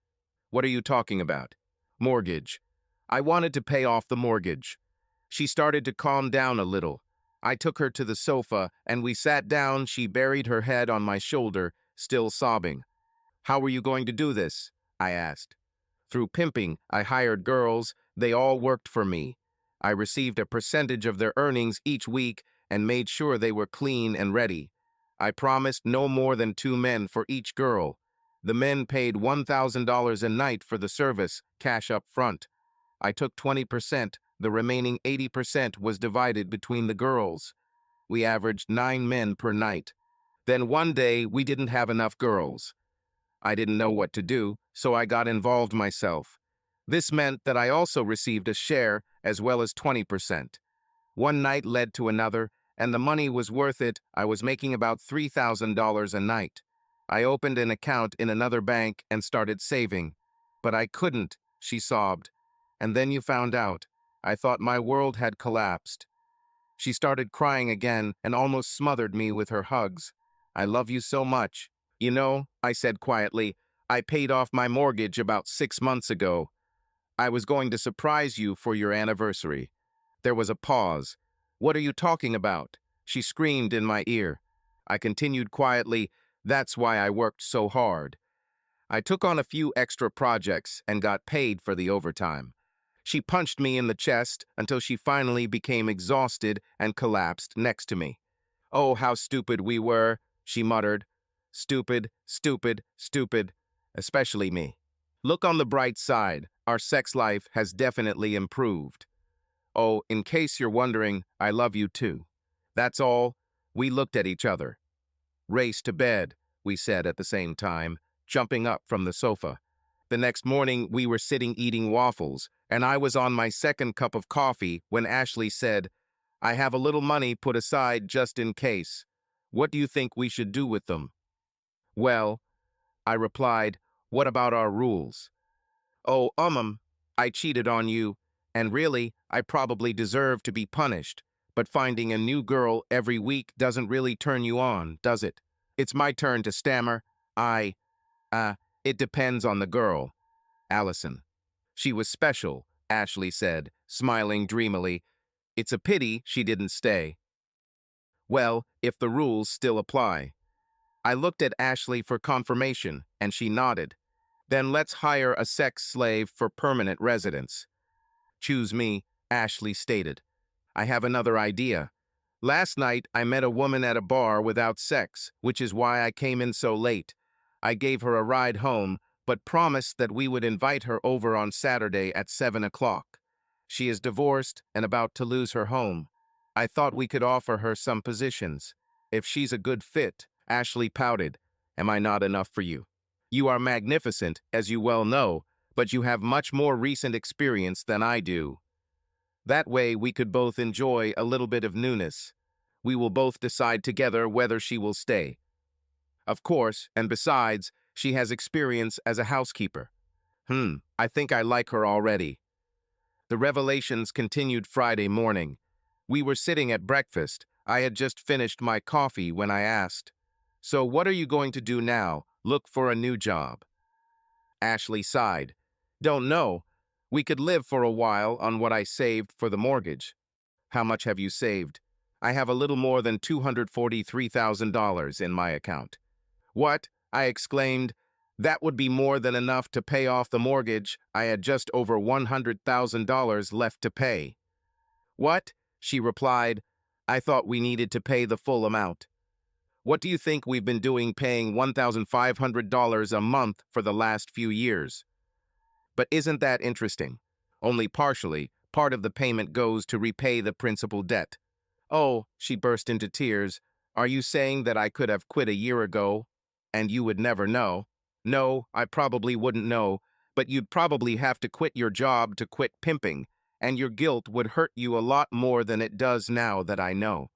"What are you talking about?" "Mortgage. I wanted to pay off the mortgage." She started to calm down a little. I took her to the sofa, and we sat down. She buried her head on my shoulder, still sobbing. "How were you going to do this?" I asked. Through pimping, I hired girls. They all worked for me. I received a percentage of their earnings each week and made sure they were clean and ready. I promised no more than 2 men for each girl. The men paid $1,000 a night for the service, cash up front. I took 20%. The remaining 80% was divided between the girls. We averaged 9 men per night. Then one day, we didn't have enough girls. I didn't know what to do, so I got involved myself. This meant that I also received a share as well as 20%. One night led to another, and the money was worth it. I was making about $3,000 a night. I opened an account in another bank and started saving. But I couldn't, she sobbed. And then you found out. I thought my world had collapsed. She started crying again and almost smothered me with her hugs. I love you so much. You know, I said quietly, I paid off my mortgage about 6 months ago. I was going to surprise you for your anniversary. There was a pause. What are you talking about? She screamed in my ear. I continued quietly, that's why I worked so hard. I took on a few extra projects and got paid for the overtime. She punched me in the chest until she finally became exhausted and collapsed next to me. Oh, how stupid we were, she muttered. Stupid, stupid, stupid, especially me. Look on the bright side, our sex life has definitely improved. Oh, in case you're wondering, I love you too. That's all. We looked at each other. Race to bed, we said at the same time, jumping up from the sofa. The next morning, we were sitting eating waffles, and I was on my second cup of coffee when Ashley said, I have a little money put aside just in case. What do you think we should do with them? Well, I replied, what about our rules? Oh, I cheated on you, and really, I probably deserve to be punished. But finding a new girl every week doesn't really turn you on, does it? It's my turn to stammer. It depends on the girl. Allison. She was special, Ashley said, smiling dreamily. It's a pity she didn't stay. Well, if the rules still apply. I looked at Ashley for confirmation, and she nodded. Then let's hire a sex slave for permanent residence. Choose me, Ashley stated. I have another idea. Last night, I met a woman at a bar without sex, which is why I came in so late. I gave her a ride home, but promised that we would invite her over on Saturday at 7 o'clock. She is divorced and about to lose her home. I thought we could offer her some positions. If she's a good fit, Ashley pouted. Am I not enough for you? You are magnificent, as you well know, but you have much more recent experience than I do. That way we could both enjoy a little bit of newness. We will both decide together whether she will stay. Of course, and besides, she has experience as a housekeeper. I think I like her already. The revelations continued Friday morning. We were sitting at breakfast. I had just finished my coffee when I asked, So what are you going to do now? Look for a new job? Ashley sighed. Don't know. We could live for a while on what I saved for the mortgage. How much have you saved? I have a little more than $243,000 in my account. What? I exclaimed. That would be more than enough to pay off the mortgage. I had just over $100,000 left to pay. What? She replied. I thought we needed to pay the full amount. What do you think we've been doing paying $1,500 a month for the last few years? But isn't that interesting? Only partially, part of the payment goes to repay the principal debt. Oh, she burst into tears. Are you saying that I could have quit a year ago, and you would never know? No, I probably wouldn't know, but you'd probably have to quit your job to quit pimping, and your guilt would hurt you a lot more than it does now that I know.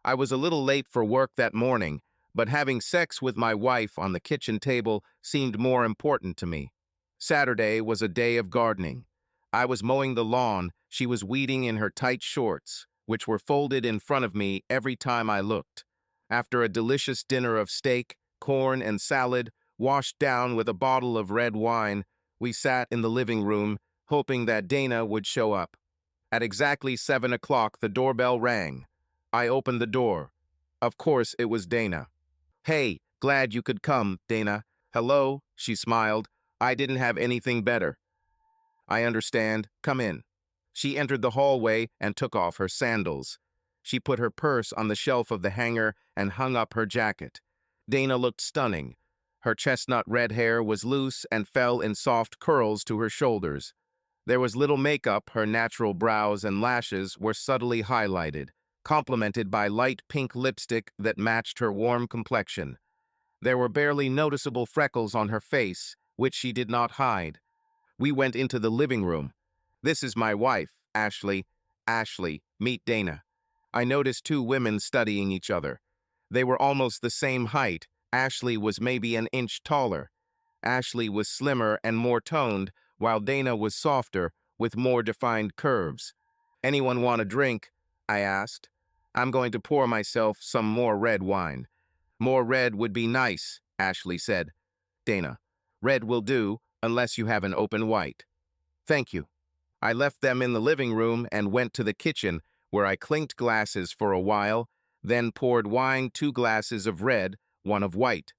I was a little late for work that morning, but having sex with my wife on the kitchen table seemed more important to me. Saturday was a day of gardening. I was mowing the lawn, she was weeding in her tight shorts, which were folded in front of me every time I looked. After a delicious dinner of steak, corn, and salad, washed down with a bottle of red wine, we sat in the living room, hoping that Dana would show up. At exactly 7 o'clock, the doorbell rang. I opened the door. Of course, it was Dana. Hey, glad you could come, Dana. Hello, she smiled. I didn't have anything better. I understand. Come in. She entered the hallway and took off her sandals. She put her purse on the shelf of the hanger and hung up her jacket. Dana looked stunning. Her chestnut red hair was loose and fell in soft curls to her shoulders. There was little makeup, her natural brows and lashes were subtly highlighted, complemented by light pink lipstick that matched her warm complexion. There were barely noticeable freckles on her face, which she did not hide. We went into the living room. This is my wife, Ashley. Ashley, meet Dana. I noticed two women studying each other. They were almost the same height. Ashley was maybe an inch taller. Ashley was slimmer and more toned, while Dana was softer, with more defined curves. Anyone want a drink? I asked. I'm going to pour myself some more red wine. More red would be nice, Ashley said. Dana, red will do, unless you have an open white. Thank you. I left them in the living room and went to the kitchen, where I clinked glasses for a while, then poured wine 2 glasses of red, 1 of white.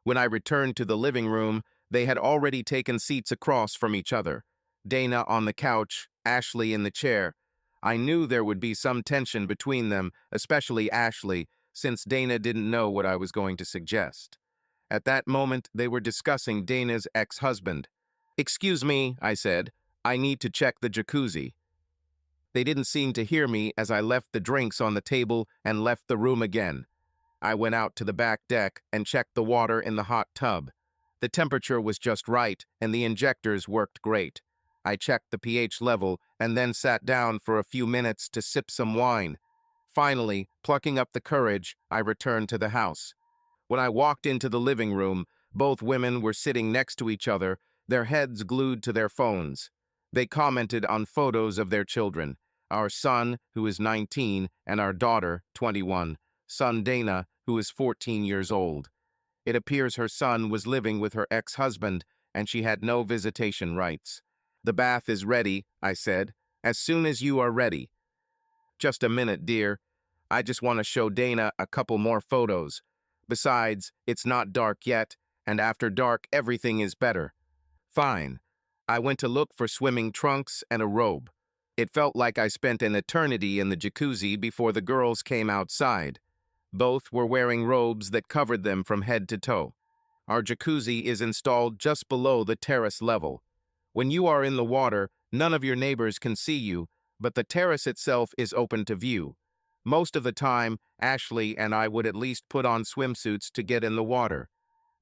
When I returned to the living room, they had already taken seats across from each other. Dana on the couch, Ashley in the chair. I knew there would be some tension between them, especially Ashley, since Dana didn't know what I was going to suggest. At that moment, they were discussing Dana's ex-husband. "Excuse me," I said. "I need to check the jacuzzi." They didn't seem to hear me as I left the drinks on the table and left the room again. I went out to the back deck and checked the water in the hot tub. The temperature was just right, and the injectors worked great. I checked the pH level and then sat down for a few minutes to sip some wine. Finally, plucking up the courage, I returned to the house. When I walked into the living room, both women were sitting next to each other, their heads glued to their phones. They commented on photos of their children, our son, who is 19, and our daughter, 21, son Dana, who is 14 years old. It appears her son was living with her ex-husband, and she had no visitation rights. "The bath is ready," I said, "as soon as you are ready." "Just a minute, dear. I just want to show Dana a couple more photos. Besides, it's not dark yet, and after dark everything is better." Fine. I went to look for swimming trunks and a robe. It felt like I spent an eternity in the jacuzzi before the girls came outside. Both were wearing robes that covered them from head to toe. Our jacuzzi is installed just below the terrace level. When you are in the water, none of your neighbors can see you, but the terrace itself is open to view. Most of the time, Ashley and I would at least put on swimsuits to get in the water.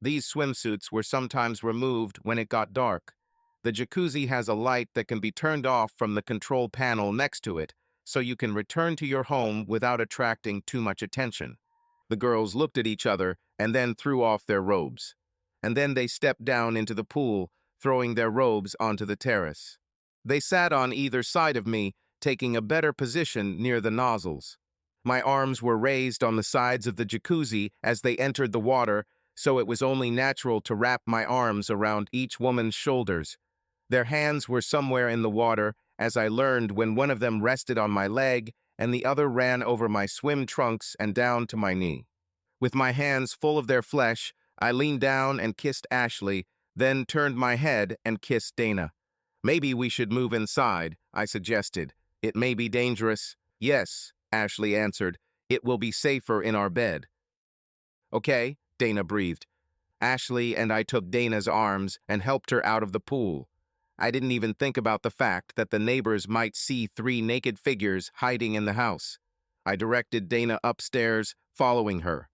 These swimsuits were sometimes removed when it got dark. The jacuzzi has a light that can be turned off from the control panel next to it, so you can return to your home without attracting too much attention. The girls looked at each other and then threw off their robes. And then they stepped down into the pool, throwing their robes onto the terrace. They sat on either side of me, taking a better position near the nozzles. My arms were raised on the sides of the jacuzzi as they entered the water, so it was only natural to wrap my arms around each woman's shoulders. Their hands were somewhere in the water, as I learned when one of them rested on my leg and the other ran over my swim trunks and down to my knee. With my hands full of their flesh, I leaned down and kissed Ashley, then turned my head and kissed Dana. "Maybe we should move inside," I suggested. "It may be dangerous." "Yes," Ashley answered. "It will be safer in our bed." "Okay," Dana breathed. Ashley and I took Dana's arms and helped her out of the pool. I didn't even think about the fact that the neighbors might see 3 naked figures hiding in the house. I directed Dana upstairs, following her.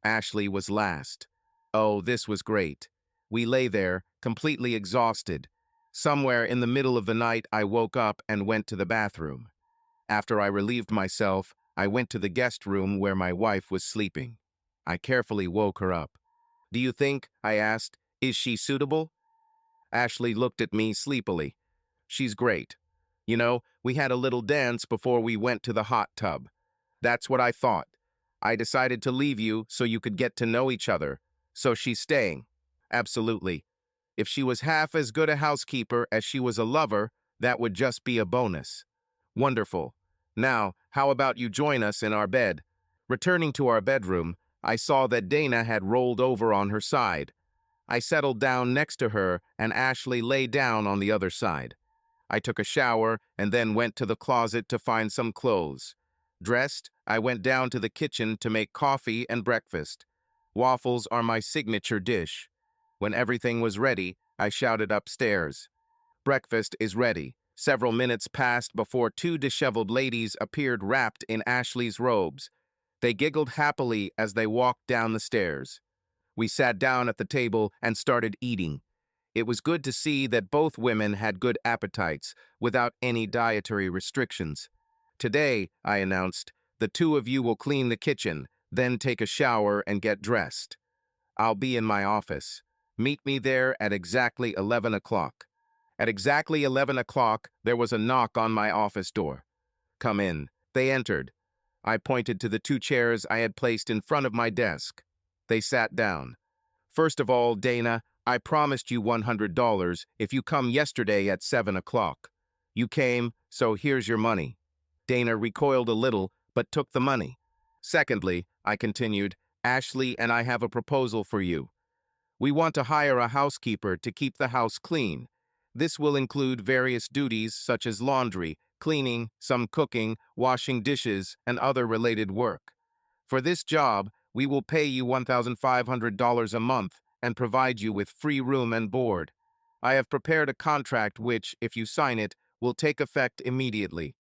Ashley was last. Oh, this was great. We lay there, completely exhausted. Somewhere in the middle of the night, I woke up and went to the bathroom. After I relieved myself, I went to the guest room where my wife was sleeping. I carefully woke her up. "Do you think," I asked, "is she suitable?" Ashley looked at me sleepily. "She's great. You know, we had a little dance before we went to the hot tub. That's what I thought. I decided to leave you so you could get to know each other. So she's staying." "Absolutely. If she was half as good a housekeeper as she was a lover, that would just be a bonus." "Wonderful. Now, how about you join us in our bed?" Returning to our bedroom, I saw that Dana had rolled over on her side. I settled down next to her and Ashley lay down on the other side. I took a shower and then went to the closet to find some clothes. Dressed, I went down to the kitchen to make coffee and breakfast. Waffles are my signature dish. When everything was ready, I shouted upstairs. Breakfast is ready. Several minutes passed before two disheveled ladies appeared wrapped in Ashley's robes. They giggled happily as they walked down the stairs. We sat down at the table and started eating. It was good to see that both women had good appetites without any dietary restrictions. Today, I announced, the two of you will clean the kitchen, then take a shower and get dressed. I'll be in my office. Meet me there at exactly 11 o'clock. At exactly 11 o'clock, there was a knock on my office door. Come in. They entered. I pointed to the two chairs I had placed in front of my desk. They sat down. First of all, Dana, I promised you $100 if you come yesterday at 7 o'clock. You came, so here's your money. Dana recoiled a little, but took the money. Secondly, I continued, Ashley and I have a proposal for you. We want to hire a housekeeper to keep the house clean. This will include various duties such as laundry, cleaning, some cooking, washing dishes, and other related work. For this job, we will pay you $1,500 a month and provide you with free room and board. I have prepared a contract which, if you sign it, will take effect immediately.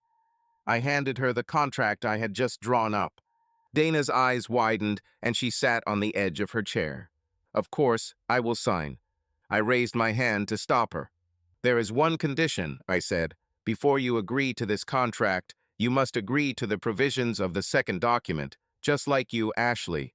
I handed her the contract I had just drawn up. Dana's eyes widened and she sat on the edge of her chair. Of course, I will sign. I raised my hand to stop her. There is one condition, I said. Before you agree to this contract, you must agree to the provisions of the second document, just like you, Ashley.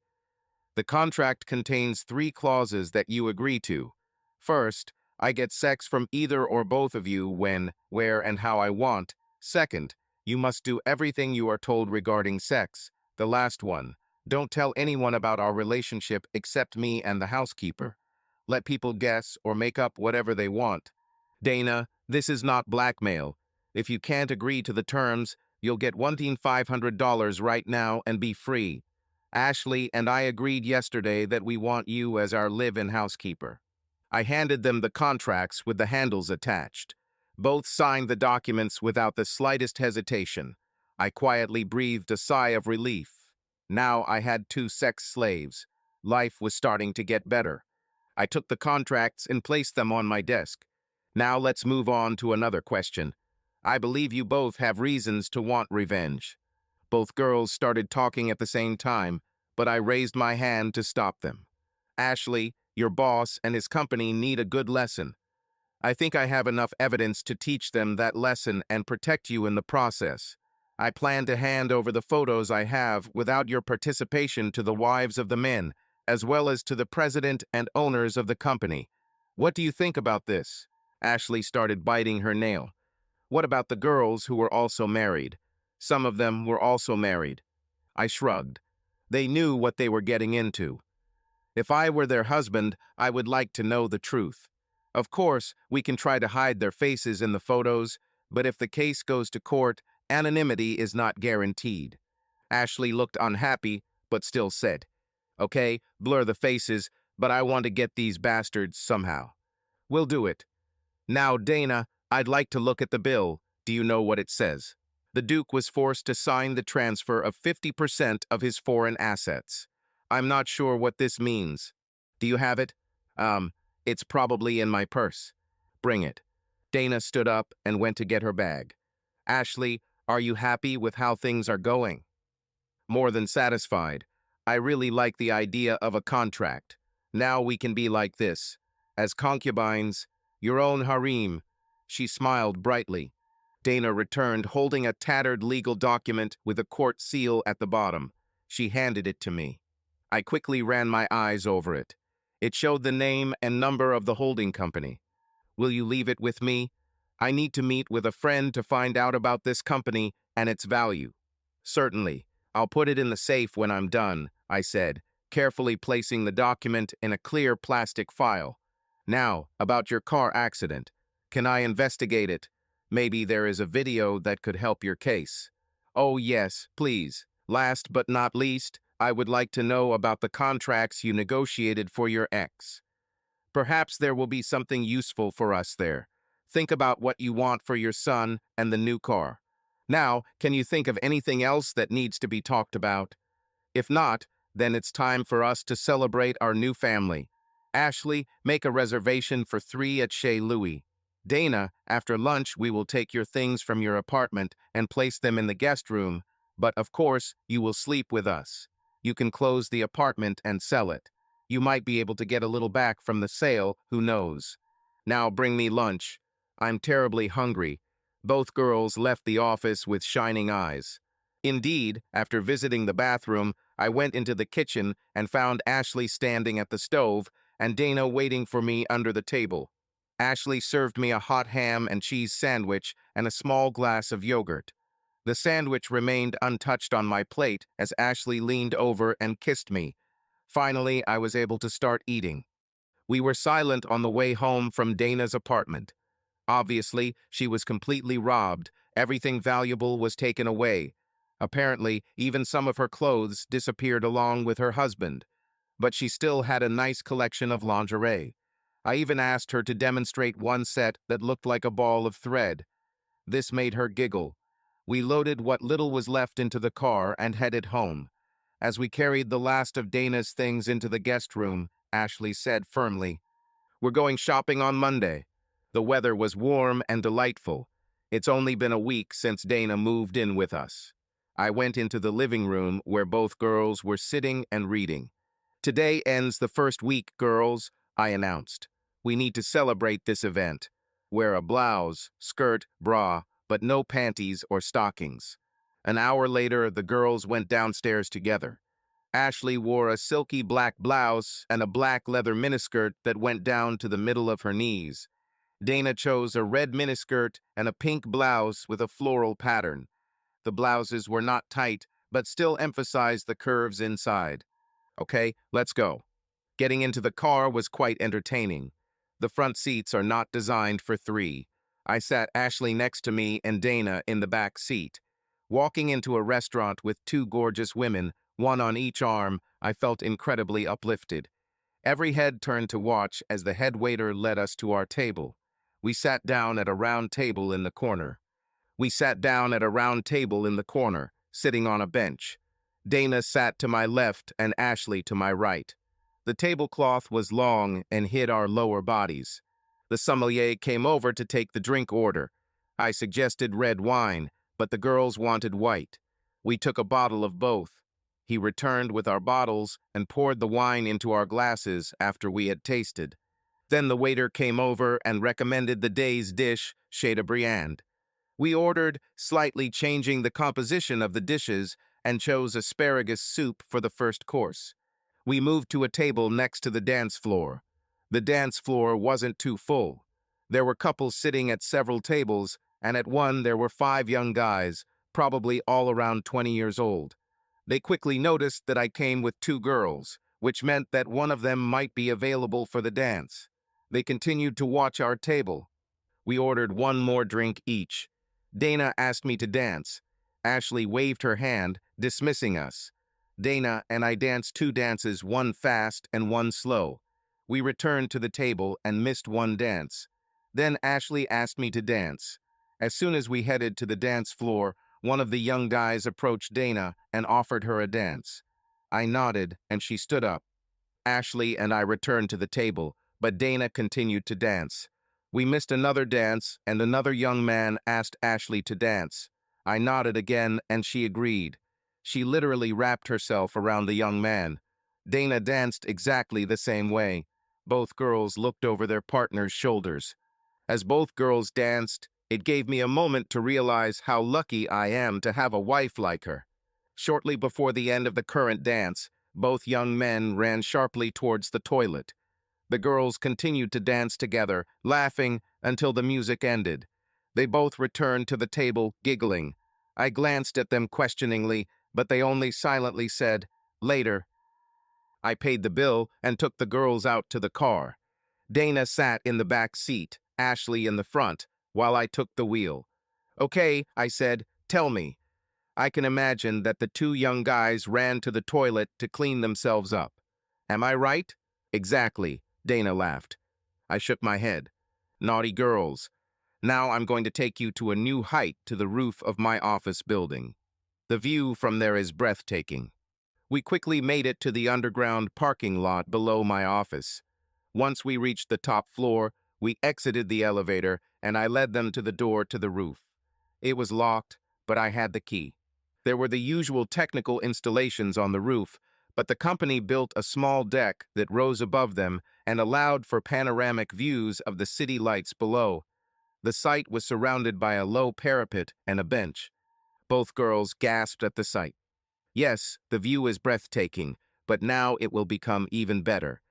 The contract contains 3 clauses that you agree to. First, I get sex from either or both of you when, where, and how I want. Second, you must do everything you are told regarding sex. The last one, don't tell anyone about our relationship except me and the housekeeper. Let people guess or make up whatever they want. Dana, this is not blackmail. If you can't agree to the terms, you'll get $1,500 right now and be free. Ashley and I agreed yesterday that we want you as our live-in housekeeper. I handed them the contracts with the handles attached. Both signed the documents without the slightest hesitation. I quietly breathed a sigh of relief. Now I had 2 sex slaves. Life was starting to get better. I took the contracts and placed them on my desk. Now let's move on to another question. I believe you both have reasons to want revenge. Both girls started talking at the same time, but I raised my hand to stop them. Ashley, your boss and his company need a good lesson. I think I have enough evidence to teach them that lesson and protect you in the process. I plan to hand over the photos I have without your participation to the wives of the men, as well as to the president and owners of the company. What do you think about this? Ashley started biting her nail. What about the girls who were also married? Some of them were also married. I shrugged. They knew what they were getting into. If I were their husband, I would like to know the truth. Of course, we can try to hide their faces in the photos, but if the case goes to court, anonymity is not guaranteed. Ashley looked unhappy, but still said, Okay, blur the faces, but I want to get these bastards somehow. We'll do it. Now, Dana, I'd like to look at the bill. Do you know what it says? The Duke was forced to sign the transfer of 50% of his foreign assets. I'm not sure what this means. Do you have it? It's probably in my purse. Bring it. Dana stood up and went to get her bag. Ashley, are you happy with how things are going? More than satisfied. I really like the idea of a contract. Now we can be like this. As concubines, your own harem. She smiled brightly. Dana returned, holding a tattered legal document with a court seal at the bottom. She handed it to me. I quickly ran my eyes over it. It showed the name and number of the holding company. Will you leave it with me? I need to meet with a friend to find out about this company and its value. Certainly. I'll put it in the safe when I'm done, I said, carefully placing the document in a clear plastic file. Now, about your car accident. Can I investigate it? Maybe there is a video that could help your case. Oh yes, please. Last but not least, I would like to know about the contracts you negotiated for your ex. Perhaps there will be something useful for us there. Think about what you want for your son and the new car. Now, can you think of anything else that needs to be talked about? If not, then it's time for us to celebrate our new family. Ashley, make a reservation for 3 at Chez Louis. Dana, after lunch we will take your things from your apartment and place them in the guest room, but of course, you will sleep with us. You can close the apartment and sell it. You might be able to get a little back from the sale, who knows. Now bring me lunch. I'm terribly hungry. Both girls left the office with shining eyes. Indeed, after visiting the bathroom, I went into the kitchen and found Ashley standing at the stove and Dana waiting for me under the table. Ashley served me a hot ham and cheese sandwich and a small glass of yogurt. The sandwich remained untouched on my plate as Ashley leaned over and kissed me. Finally, I was able to start eating. We were silent on the way home from Dana's apartment. Obviously, she was completely robbed. Everything valuable was taken away. Apparently, even some of her clothes disappeared along with her husband. But she still had a nice collection of lingerie. I even asked her to demonstrate one set that looked like a ball of thread. This made her giggle. We loaded what little was left into the car and headed home. As we carried the last of Dana's things into the guest room, Ashley said firmly, "We're going shopping on Monday." The weather was warm and delightful. It's only been a week since Dana moved in with us. I went into the living room where both girls were sitting and reading. "Today ends the first week, girls," I announced. "We need to celebrate this event. Wear a blouse, skirt, bra, but no panties or stockings." An hour later, the girls went downstairs together. Ashley wore a silky black blouse and a black leather miniskirt that went down to the middle of her knees. Dana chose a red miniskirt and a pink blouse with a floral pattern. The blouses were not tight, but still emphasized the curves inside. "Okay, let's go." Getting into the car was quite entertaining. The front seats are not designed for 3. I sat Ashley next to me and Dana in the back seat. Walking into a restaurant with 2 gorgeous women, one on each arm, I felt incredibly uplifted. Every head turned to watch as the head waiter led us to our table. We sat down at a round table in the corner. Sitting on a bench. Dana sat to my left and Ashley to my right. The tablecloth was long and hid our lower bodies. The sommelier came over to take the drink order. I suggested red wine, but the girls wanted white. We took a bottle of both. He returned with our bottles and poured the wine into our glasses after we had tasted. Then the waiter came over and recommended the day's dish, Chateaubriand. We ordered, slightly changing the composition of the dishes, and chose asparagus soup for the first course. We moved to a table next to the dance floor. The dance floor wasn't too full. There were couples sitting at several tables, and at one there were 5 young guys, probably all around 20 years old. They quickly noticed that I came with 2 girls, which meant that one of them might be available for the dance. They continued to watch our table. We ordered 1 more drink each. Dana asked me to dance. Ashley waved her hand, dismissing us. Dana and I danced 2 dances, one fast and one slow. We returned to the table and missed 1 dance. Then Ashley asked me to dance. As soon as we headed to the dance floor, one of the young guys approached Dana and offered her a dance. I nodded and she stood up. Ashley and I returned to the table, but Dana continued to dance. We missed another dance, and another young man asked Ashley to dance. I nodded again, and she agreed. She literally wrapped herself around the young man. Dana danced exactly the same way. Both girls looked over their partners' shoulders. As both girls danced, it gave me a moment to realize how lucky I am to have a wife like her. Shortly before the end of the current dance, both young men ran sharply towards the toilet. The girls continued to dance together, laughing until the music ended. They both returned to the table, giggling. I glanced at them questioningly, but they only silently said, "Later." I paid the bill and took the girls out to the car. Dana sat in the back seat, Ashley in the front, while I took the wheel. "Okay," I said, "tell me." I can imagine that the 2 young guys ran to the toilet to clean themselves up. Am I right? Exactly, Dana laughed. I shook my head. Naughty girls. Now I'm going to take you to a new height to the roof of my office building. The view from there is breathtaking. We quickly made it to the underground parking lot below my office. Once we reached the top floor, we exited the elevator and I led them to the door to the roof. It was locked, but I had the key. There were the usual technical installations on the roof, but the company built a small deck that rose above them and allowed for panoramic views of the city lights below. The site was surrounded by a low parapet and a bench. Both girls gasped at the sight. Yes, the view is breathtaking, but now it will become even better.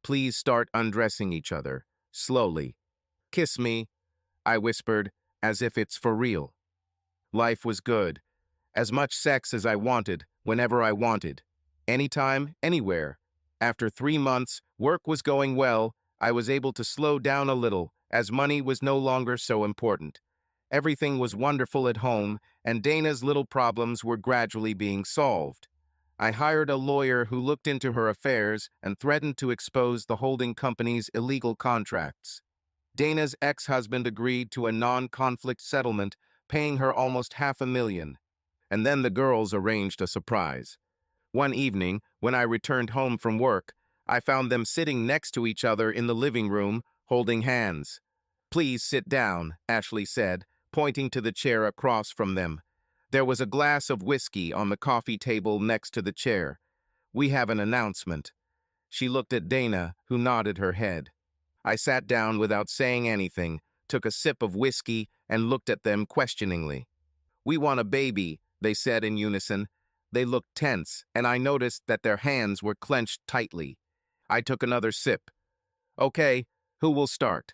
Please start undressing each other, slowly. Kiss me, I whispered, as if it's for real. Life was good. As much sex as I wanted, whenever I wanted. Anytime, anywhere. After 3 months, work was going well. I was able to slow down a little, as money was no longer so important. Everything was wonderful at home, and Dana's little problems were gradually being solved. I hired a lawyer who looked into her affairs and threatened to expose the holding company's illegal contracts. Dana's ex-husband agreed to a non-conflict settlement, paying her almost $500,000. And then the girls arranged a surprise. One evening, when I returned home from work, I found them sitting next to each other in the living room, holding hands. "Please sit down," Ashley said, pointing to the chair across from them. There was a glass of whiskey on the coffee table next to the chair. "We have an announcement." She looked at Dana, who nodded her head. I sat down without saying anything, took a sip of whiskey, and looked at them questioningly. "We want a baby," they said in unison. They looked tense, and I noticed that their hands were clenched tightly. I took another sip. "Okay, who will start?"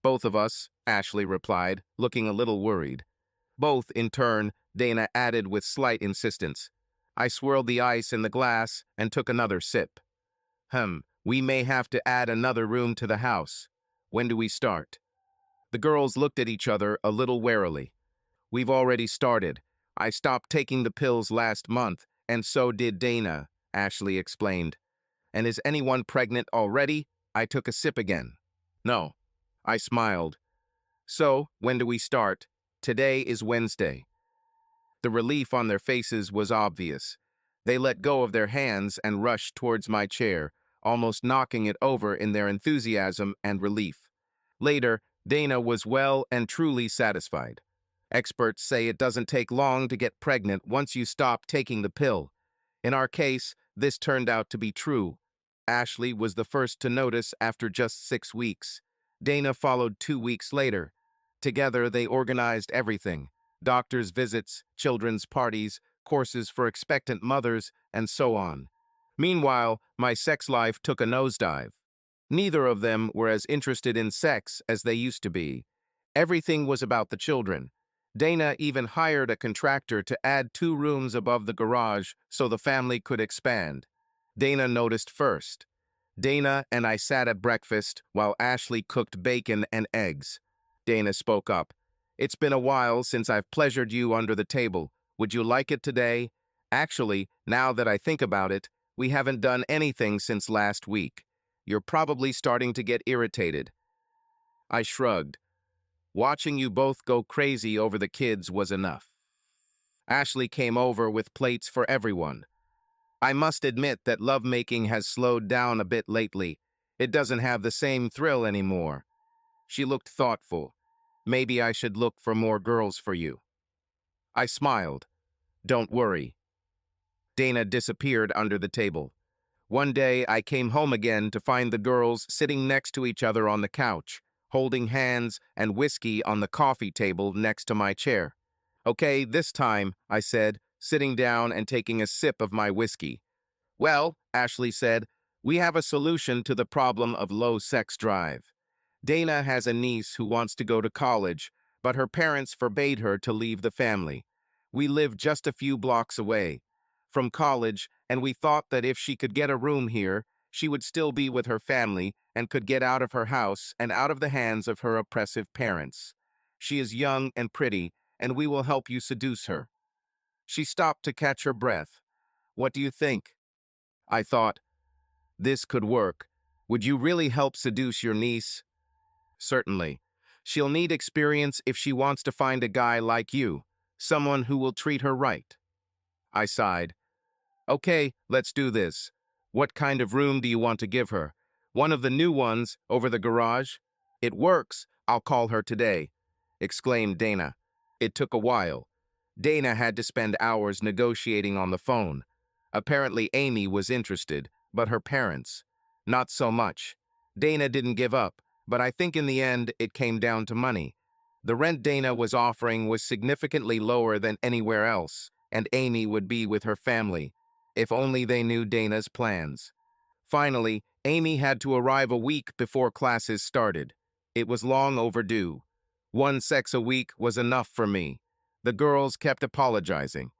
"Both of us," Ashley replied, looking a little worried. "Both," in turn, Dana added with slight insistence. I swirled the ice in the glass and took another sip. We may have to add another room to the house. When do we start?" The girls looked at each other a little warily. "We've already started. I stopped taking the pills last month, and so did Dana," Ashley explained. "And is anyone pregnant already?" I took a sip again. "No." I smiled. "So, when do we start?" "Today is Wednesday." The relief on their faces was obvious. They let go of their hands and rushed towards my chair, almost knocking it over in their enthusiasm and relief. Later, Dana was well and truly satisfied. "Experts say it doesn't take long to get pregnant once you stop taking the pill. In our case, this turned out to be true. Ashley was the first to notice after just 6 weeks. Dana followed 2 weeks later. Together, they organized everything: doctor's visits, children's parties, courses for expectant mothers, and so on. Meanwhile, my sex life took a nosedive. Neither of them were as interested in sex as they used to be. Everything was about the children. Dana even hired a contractor to add 2 rooms above the garage so the family could expand. Dana noticed first. Dana and I sat at breakfast while Ashley cooked bacon and eggs. Dana spoke up. "It's been a while since I've pleasured you under the table. Would you like it today?" "Actually, now that I think about it, we haven't done anything since last week. You're probably starting to get irritated." I shrugged. Watching you both go crazy over the kids was enough. Ashley came over with plates for everyone. "I must admit that lovemaking has slowed down a bit lately. It doesn't have the same thrill anymore." She looked thoughtful. "Maybe I should look for more girls for you." I smiled. "Don't worry." Dana disappeared under the table. One day, I came home again to find the girls sitting next to each other on the couch, holding hands and whiskey on the coffee table next to my chair. "Okay, this time," I said, sitting down and taking a sip of my whiskey. "Well," Ashley said, "we have a solution to the problem of low sex drive. Dana has a niece who wants to go to college, but her parents forbade her to leave the family. We live just a few blocks away from college, and we thought that if she could get a room here, she would still be with her family and could get out of her house and out of the hands of her oppressive parents. She is young and pretty, and we will help you seduce her." She stopped to catch her breath. "What do you think?" I thought, this could work. Would you really help seduce your niece? Certainly. She'll need experience if she wants to find a guy like you, someone who will treat her right. I sighed. Okay, let's do this. What kind of room do you want to give her? One of the new ones over the garage? It works. I'll call her today, exclaimed Dana. It took a while. Dana had to spend hours negotiating on the phone. Apparently Amy was interested, but her parents, not so much. Dana didn't give up, but I think in the end it came down to money. The rent Dana was offering was significantly lower than anywhere else, and Amy would be with her family. If only they knew Dana's plans. Finally, Amy had to arrive a week before classes started. It was long overdue. 1 sex a week was enough for me. The girls kept apologizing.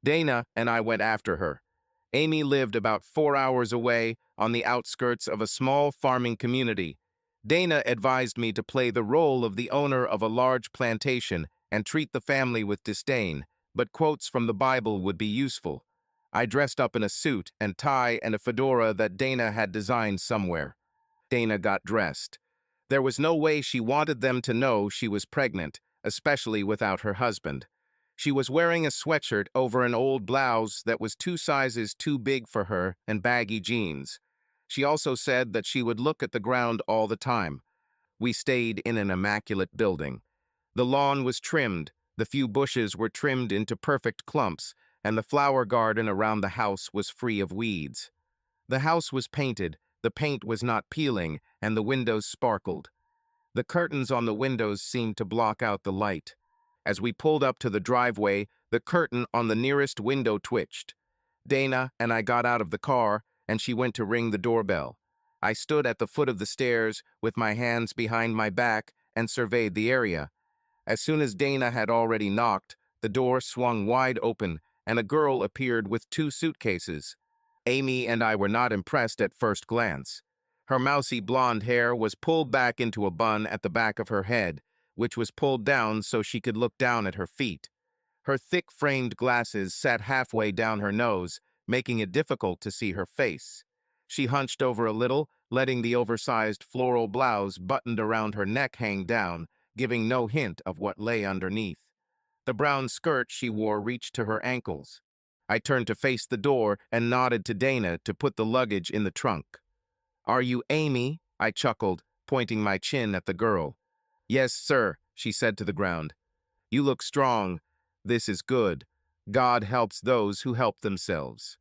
Dana and I went after her. Amy lived about 4 hours away on the outskirts of a small farming community. Dana advised me to play the role of the owner of a large plantation and treat the family with disdain, but quotes from the Bible would be useful. I dressed up in a suit and tie and a fedora that Dana had designed somewhere. Dana got dressed. There was no way she wanted them to know she was pregnant, especially without her husband. She was wearing a sweatshirt over an old blouse that was 2 sizes too big for her and baggy jeans. She also said that she would look at the ground all the time. We stayed in an immaculate building. The lawn was trimmed, the few bushes were trimmed into perfect clumps, and the flower garden around the house was free of weeds. The house was painted, the paint was not peeling, and the windows sparkled. The curtains on the windows seemed to block out the light. As we pulled up to the driveway, the curtain on the nearest window twitched. Dana and I got out of the car, and she went to ring the doorbell. I stood at the foot of the stairs with my hands behind my back and surveyed the area. As soon as Dana had already knocked, the door swung wide open, and a girl appeared with 2 suitcases. Amy and I were not impressed at first glance. Her mousy blonde hair was pulled back into a bun at the back of her head, which was pulled down so she could look down at her feet. Her thick-framed glasses sat halfway down her nose, making it difficult to see her face. She hunched over a little, letting the oversized floral blouse buttoned around her neck hang down, giving no hint of what lay underneath. The brown skirt she wore reached to her ankles. I turned to face the door and nodded to Dana to put the luggage in the trunk. "Are you Amy?" I chuckled, pointing my chin at the girl. "Yes, sir," she said to the ground. "You look strong. This is good. God helps those who help themselves."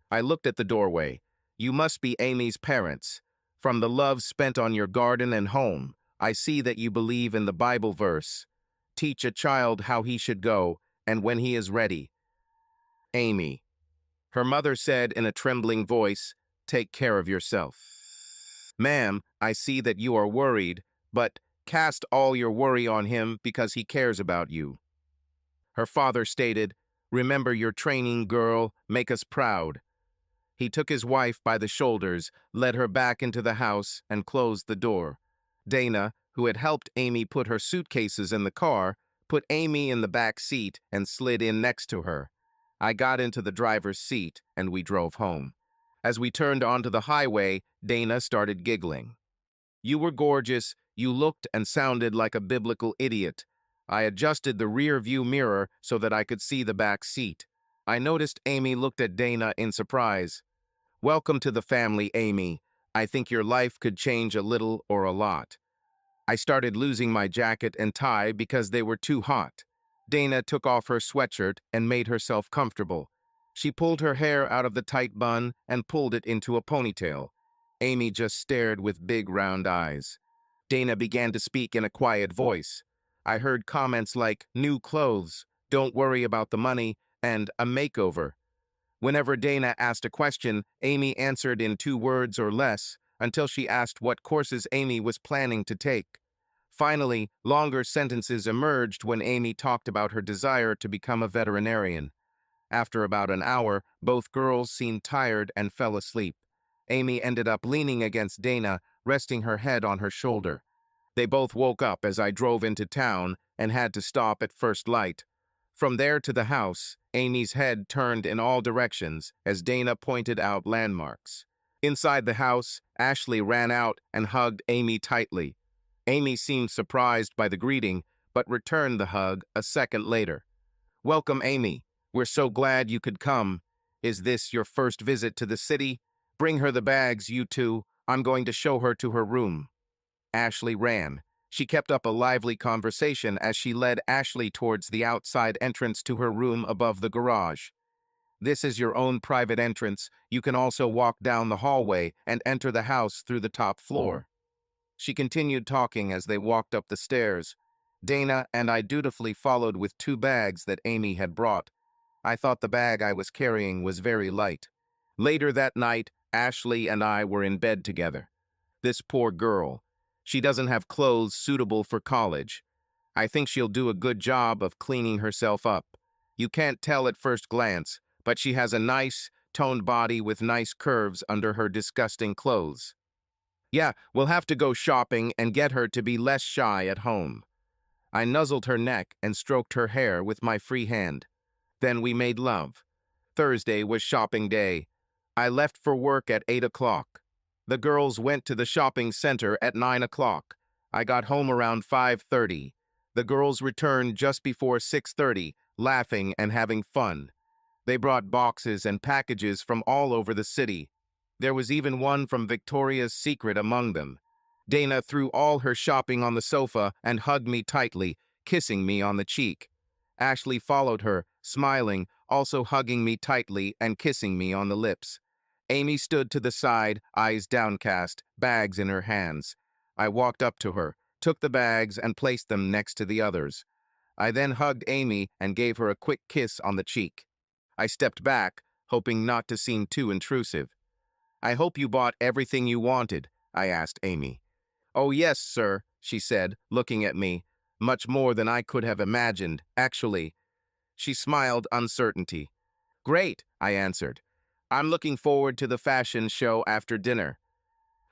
I looked at the doorway. "You must be Amy's parents. From the love spent on your garden and home, I see that you believe in the Bible verse. Teach a child how he should go, and when he is ready." Amy. Her mother said in a trembling voice, "Take care of yourself." "Ma'am, I see that you are worried, but cast all your worry on him because he cares about you." Her father stated, "Remember your training, girl, make us proud." He took his wife by the shoulders, led her back into the house, and closed the door. Dana, who had helped Amy put her suitcases in the car, put Amy in the back seat and slid in next to her. I got into the driver's seat, and we drove home. As we turned onto the highway, Dana started giggling. "You were gorgeous. You looked and sounded like a biblical idiot." I adjusted the rear view mirror so that I could see the back seat. I noticed Amy looked at Dana in surprise. "Welcome to the family, Amy. I think your life could change a little or a lot." I started losing my jacket and tie because they were too hot. Dana took off her sweatshirt and made herself comfortable. She pulled her hair out of the tight bun and pulled it into a ponytail. Amy just stared with big round eyes. Dana began to speak in a quiet voice. I heard comments like, "New clothes, don't worry about the money," and "a makeover." Whenever Dana asked a question, Amy answered in 2 words or less, until she asked what courses Amy was planning to take. Finally, longer sentences emerged when Amy talked about her desire to become a veterinarian. After about an hour, both girls seemed tired and fell asleep. Amy ended up leaning against Dana, resting her head on her shoulder. They both woke up as I drove into town and had to stop at first light. From there to the house, Amy's head turned in all directions as Dana pointed out landmarks. Inside the house, Ashley ran out and hugged Amy tightly. Amy seemed surprised by the greeting, but returned the hug a second later. "Welcome, Amy. We're so glad you could come. Is this your first visit to the city? Bring her the bags, you two. I'm going to show her to her room." Ashley ran. She kept up a lively conversation as she led Ashley towards the outside entrance to her room above the garage. "This is your own private entrance. You can also walk down the hallway and enter the house through the top floor." She continued talking as they walked up the stairs. Dana and I dutifully followed with 2 bags that Amy had brought. I thought the bag I was carrying was very light. Later that night, Ashley and I were in bed together. This poor girl. She doesn't have clothes suitable for college. I think she'll do a good job of cleaning herself up. You can't tell at first glance, but she has a nice, toned body with nice curves under her disgusting clothes. Yeah, we'll have to go shopping and get her to be less shy at home. I nuzzled her neck and stroked her hair with my free hand. Then we made love. Thursday was shopping day. I left for work at 8 o'clock. The girls went to the shopping center at 9 o'clock. I got home around 5:30. The girls returned just before 6:30, laughing and having fun. They brought boxes and packages from all over the city. There was even one from Victoria's Secret among them. Dana threw all her shopping on the sofa and hugged me tightly, kissing me on the cheek. Ashley followed her, smiling, also hugging me tightly and kissing me on the lips. Amy stood to the side, eyes downcast, bags in her hands. I walked up to her, took the bags and placed them next to the others. I then hugged Amy and gave her a quick kiss on the cheek. I stepped back, hoping not to seem too intrusive. "I hope you bought everything you wanted," I asked Amy. "Oh yes, sir," she said, looking at me. "Much more than I could have imagined, actually." She smiled uncertainty. "Great," I answered. "I'm looking forward to the fashion show after dinner."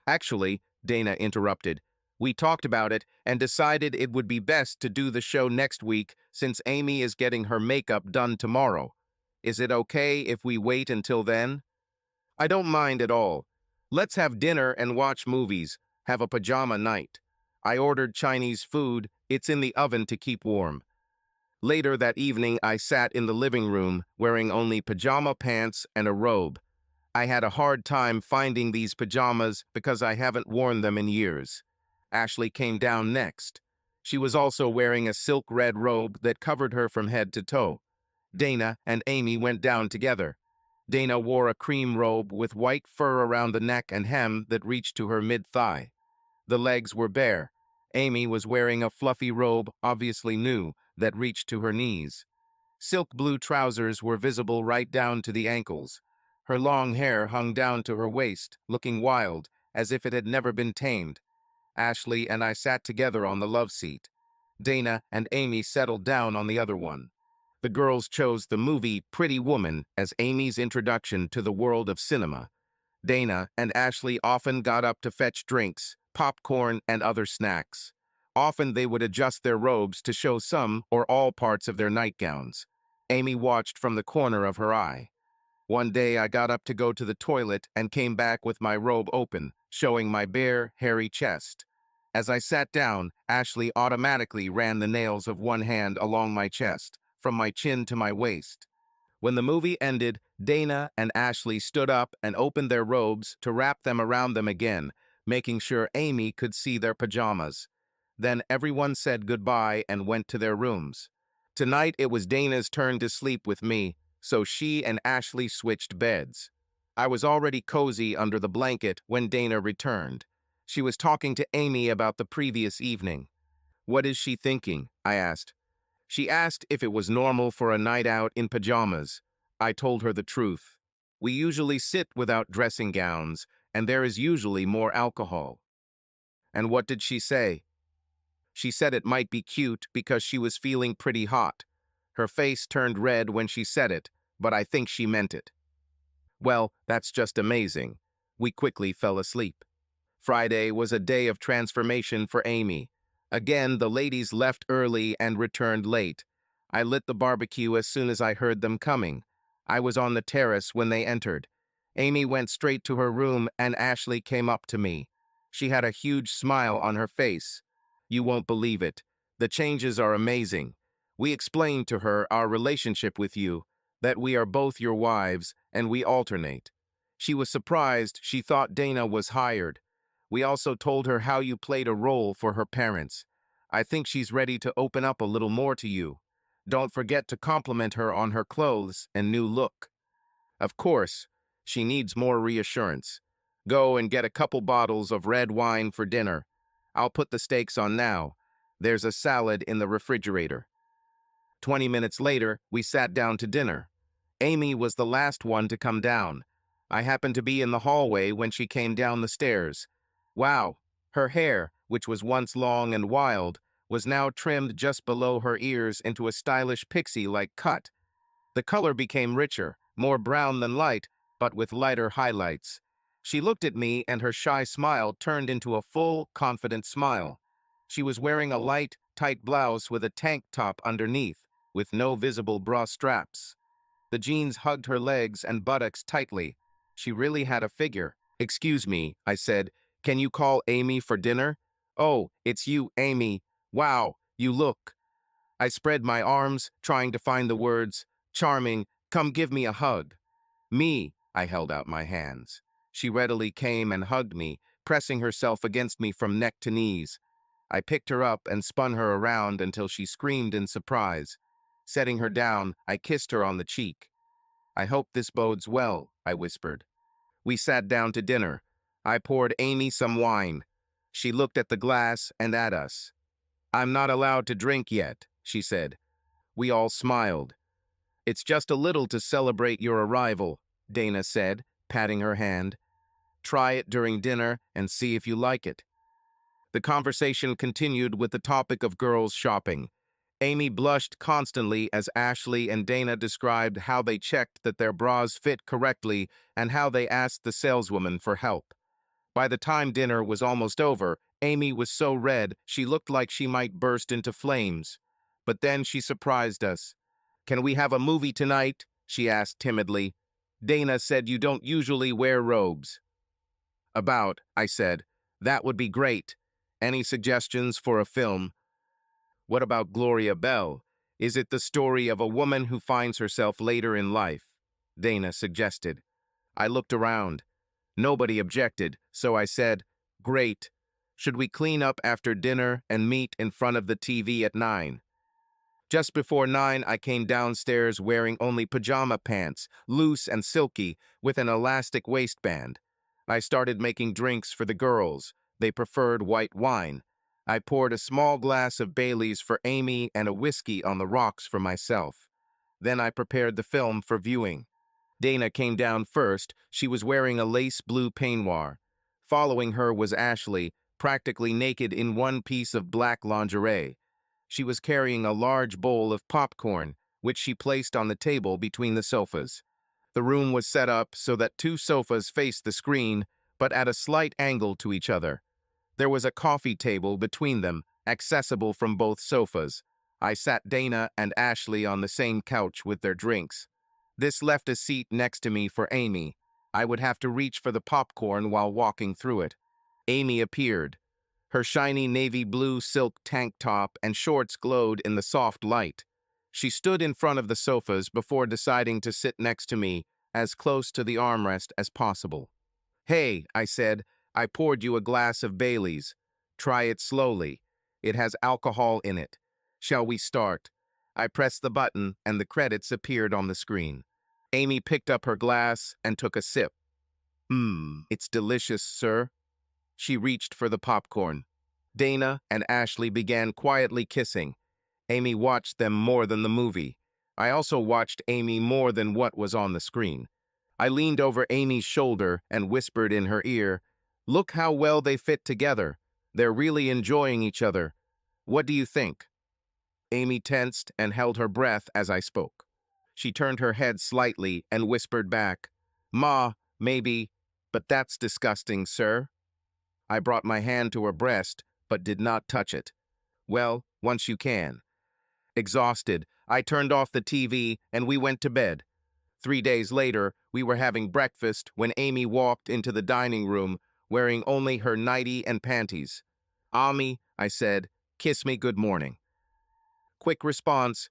"Actually," Dana interrupted, "we talked about it and decided it would be best to do the show next week since Amy is getting her makeup done tomorrow. Is it okay if we wait until then?" "I don't mind at all. Let's have dinner and watch movies, have a pajama night. I ordered Chinese food. It's in the oven to keep warm." Later that evening, I sat in the living room wearing only pajama pants and a robe. I had a hard time finding these pajamas because I haven't worn them in years. Ashley came down next. She was also wearing a silk red robe that covered her from head to toe. Dana and Amy went down together. Dana wore a cream robe with white fur around the neck and hem that reached to her mid-thigh. The legs were bare. Amy was wearing a fluffy robe, obviously new, that reached to her knees. Silk blue trousers were visible right down to the ankles. Her long hair hung down to her waist, looking wild, as if it had never been tamed. Ashley and I sat together on the love seat. Dana and Amy settled down on the other one. The girls chose the movie Pretty Woman as Amy's introduction to the world of cinema. Dana and Ashley often got up to fetch drinks, popcorn, and other snacks. Often they would adjust their robes to show some or all parts of their nightgowns. Amy watched from the corner of her eye. One day I got up to go to the toilet and came back with my robe open, showing my bare, hairy chest. As I sat down, Ashley automatically ran the nails of one hand along my chest, from my chin to my waist. When the movie ended, Dana and Ashley stood up and opened their robes to wrap them around them again, making sure Amy could see their pajamas. Then everyone said goodbye and went to their rooms. Tonight it was Dana's turn to sleep with me, so she and Ashley switched beds. I was already cozy under the blanket when Dana returned. She was talking to Amy about the previous evening. "What is she thinking?" I asked. She asked if it was normal for a night out in pajamas. I told her the truth. We usually sit without dressing gowns, and there is usually more alcohol. And what did she say? She said it might be cute because she was feeling pretty hot. Her face turned red when she said it, but I think she meant it. Well, that's just amazing. We quickly fell asleep. Friday was a day of transformation for Amy. Again, the ladies left early and returned late. I lit the barbecue as soon as I heard them coming. I was on the terrace when they entered. Amy went straight to her room and Ashley came up to me. She had a huge smile on her face. You won't believe it. The changes are amazing. We explained to her our relationship with you, that we are both your wives and we alternate. She was surprised. She thought Dana was hired. We also told her how you played a role for her parents. I think she's ready to open up a little more to you. Don't forget to compliment her on her clothes and new look. Of course, she needs more reassurance. Go and get a couple bottles of red wine for dinner. I'll put the steaks on now. There's a salad in the refrigerator. 20 minutes later, we sat down to dinner. Amy was the last one to come down. I happened to be in the hallway when she came down the stairs. Wow, her hair, which was once long and wild, was now trimmed just below her ears into a stylish pixie-like cut. The color became richer, more brown than light, but with lighter highlights. She looked at me and her shy smile turned into a full, confident smile. She was wearing a light, tight blouse with a tank top underneath, with no visible bra straps. The jeans hugged her legs and buttocks tightly. She really had a figure. Excuse me, I said. Can you call Amy for dinner? Oh, it's you, Amy. Wow, you look. I spread my arms, trying to find the words. Charming, come give me a hug. Me, I held out my hands. She readily came and hugged me, pressing herself against me from neck to knees. I picked her up and spun her around until she screamed in surprise. Setting her down, I kissed her on the cheek. I hope this bodes well, I whispered. We sat down to dinner. I poured Amy some wine. She looked at the glass and at us. I'm not allowed to drink yet, she said. We all smiled. It's just a little to celebrate your arrival, Dana said, patting her hand. Try it during dinner and see if you like it. The conversation continued with the topic of girls shopping. Amy blushed constantly as Ashley and Dana described how they checked that their bras fit correctly and how they asked the saleswoman for help. By the time dinner was almost over, Amy was so red she looked like she might burst into flames. But then she surprised us. Can we have a movie tonight? She asked timidly. Dana said you don't usually wear robes. I said. That would be great. Any suggestions for a film? What about Gloria Bell? Is it the story of a woman who finds herself later in life? Dana suggested. I looked around. Nobody objected, so I said, Great. Should we clean up after dinner and meet in front of the TV at 9? Just before 9, I came downstairs wearing only pajama pants, loose and silky, with an elastic waistband. I started making drinks for the girls. They preferred white wine. I poured a small glass of Bailey's for Amy and a whiskey on the rocks for myself. Then I prepared the film for viewing. Dana came down first. She was wearing a lace blue peignoir. Following her was Ashley, practically naked in one piece of black lingerie. She was carrying a large bowl of popcorn, which she placed on the table between the sofas. The room was set up so that two sofas faced the screen, but at a slight angle to each other. There was a coffee table between them, accessible from both sofas. I sat Dana and Ashley on the same couch with their drinks. This left a seat next to me for Amy. I would have to reach for the popcorn while walking through it. Amy appeared. Her shiny navy blue silk tank top and shorts glowed in the soft light. She stood in front of the sofas before deciding to sit next to me, as close to the armrest as possible. Hey, I said, I poured you a glass of Bailey's. Try it slowly. It has alcohol in it. Shall we start? I pressed the button and the credits appeared on the screen. Amy picked up her glass and took a sip. It's delicious, sir. She reached for the popcorn. Dana and Ashley began quietly kissing. Amy watched them more than the movie. I also watched Amy more than what was on the screen. I leaned over Amy's shoulder and whispered in her ear, Look how well they fit together. They're really enjoying each other. What do you think? Amy tensed and held her breath as I spoke. She turned her head slightly and whispered back, Ma, maybe, but that's disgusting, sir. I brought my hand to her breast, but did not touch it. Well, once you can. Exhausted, I turned off the TV and we went to bed. 3 days later, we were having breakfast when Amy walked into the dining room wearing only her nightie and panties. "Ami," I said, "kiss me good morning." Quick response,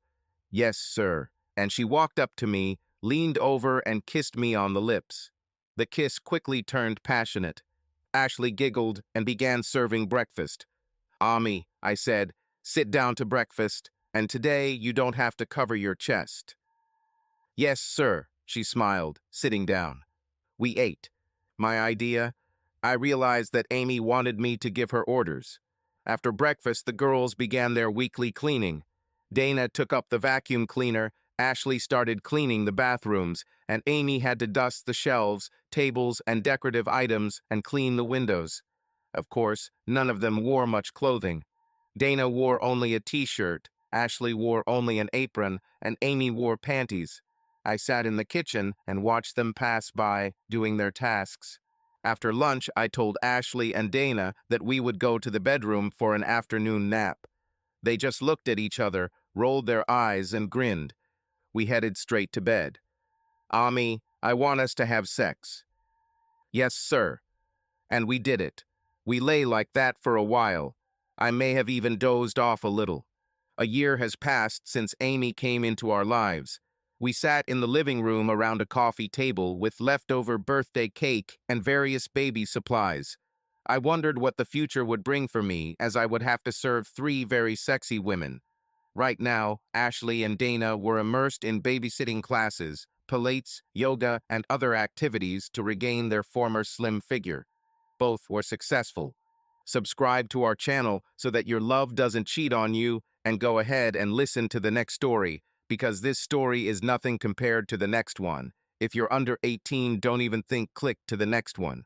"Yes, sir." And she walked up to me, leaned over, and kissed me on the lips. The kiss quickly turned passionate. Ashley giggled and began serving breakfast. "Ami," I said, "sit down to breakfast, and today you don't have to cover your chest." "Yes, sir," she smiled, sitting down. We ate. My idea? I realized that Amy wanted me to give her orders. After breakfast, the girls began their weekly cleaning. Dana took up the vacuum cleaner, Ashley started cleaning the bathrooms, and Amy had to dust the shelves, tables, and decorative items and clean the windows. Of course, none of them wore much clothing. Dana wore only a t-shirt, Ashley wore only an apron, and Amy wore panties. I sat in the kitchen and watched them pass by, doing their tasks. After lunch, I told Ashley and Dana that we would go to the bedroom for an afternoon nap. They just looked at each other, rolled their eyes, and grinned. We headed straight to bed. "Ami, I want us to have sex." "Yes, sir." And we did it. We lay like that for a while. I may have even dozed off a little. A year has passed since Amy came into our lives. We sat in the living room around a coffee table with leftover birthday cake and various baby supplies. I wondered what the future would bring for me, as I would have to serve 3 very sexy women. Right now, Ashley and Dana were immersed in babysitting classes, pilates, yoga, and other activities to regain their former slim figure. Both were successful. Subscribe to our channel so that your love doesn't cheat on you, and go ahead and listen to the next story, because this story is nothing compared to the next one. If you're under 18, don't even think click to the next one.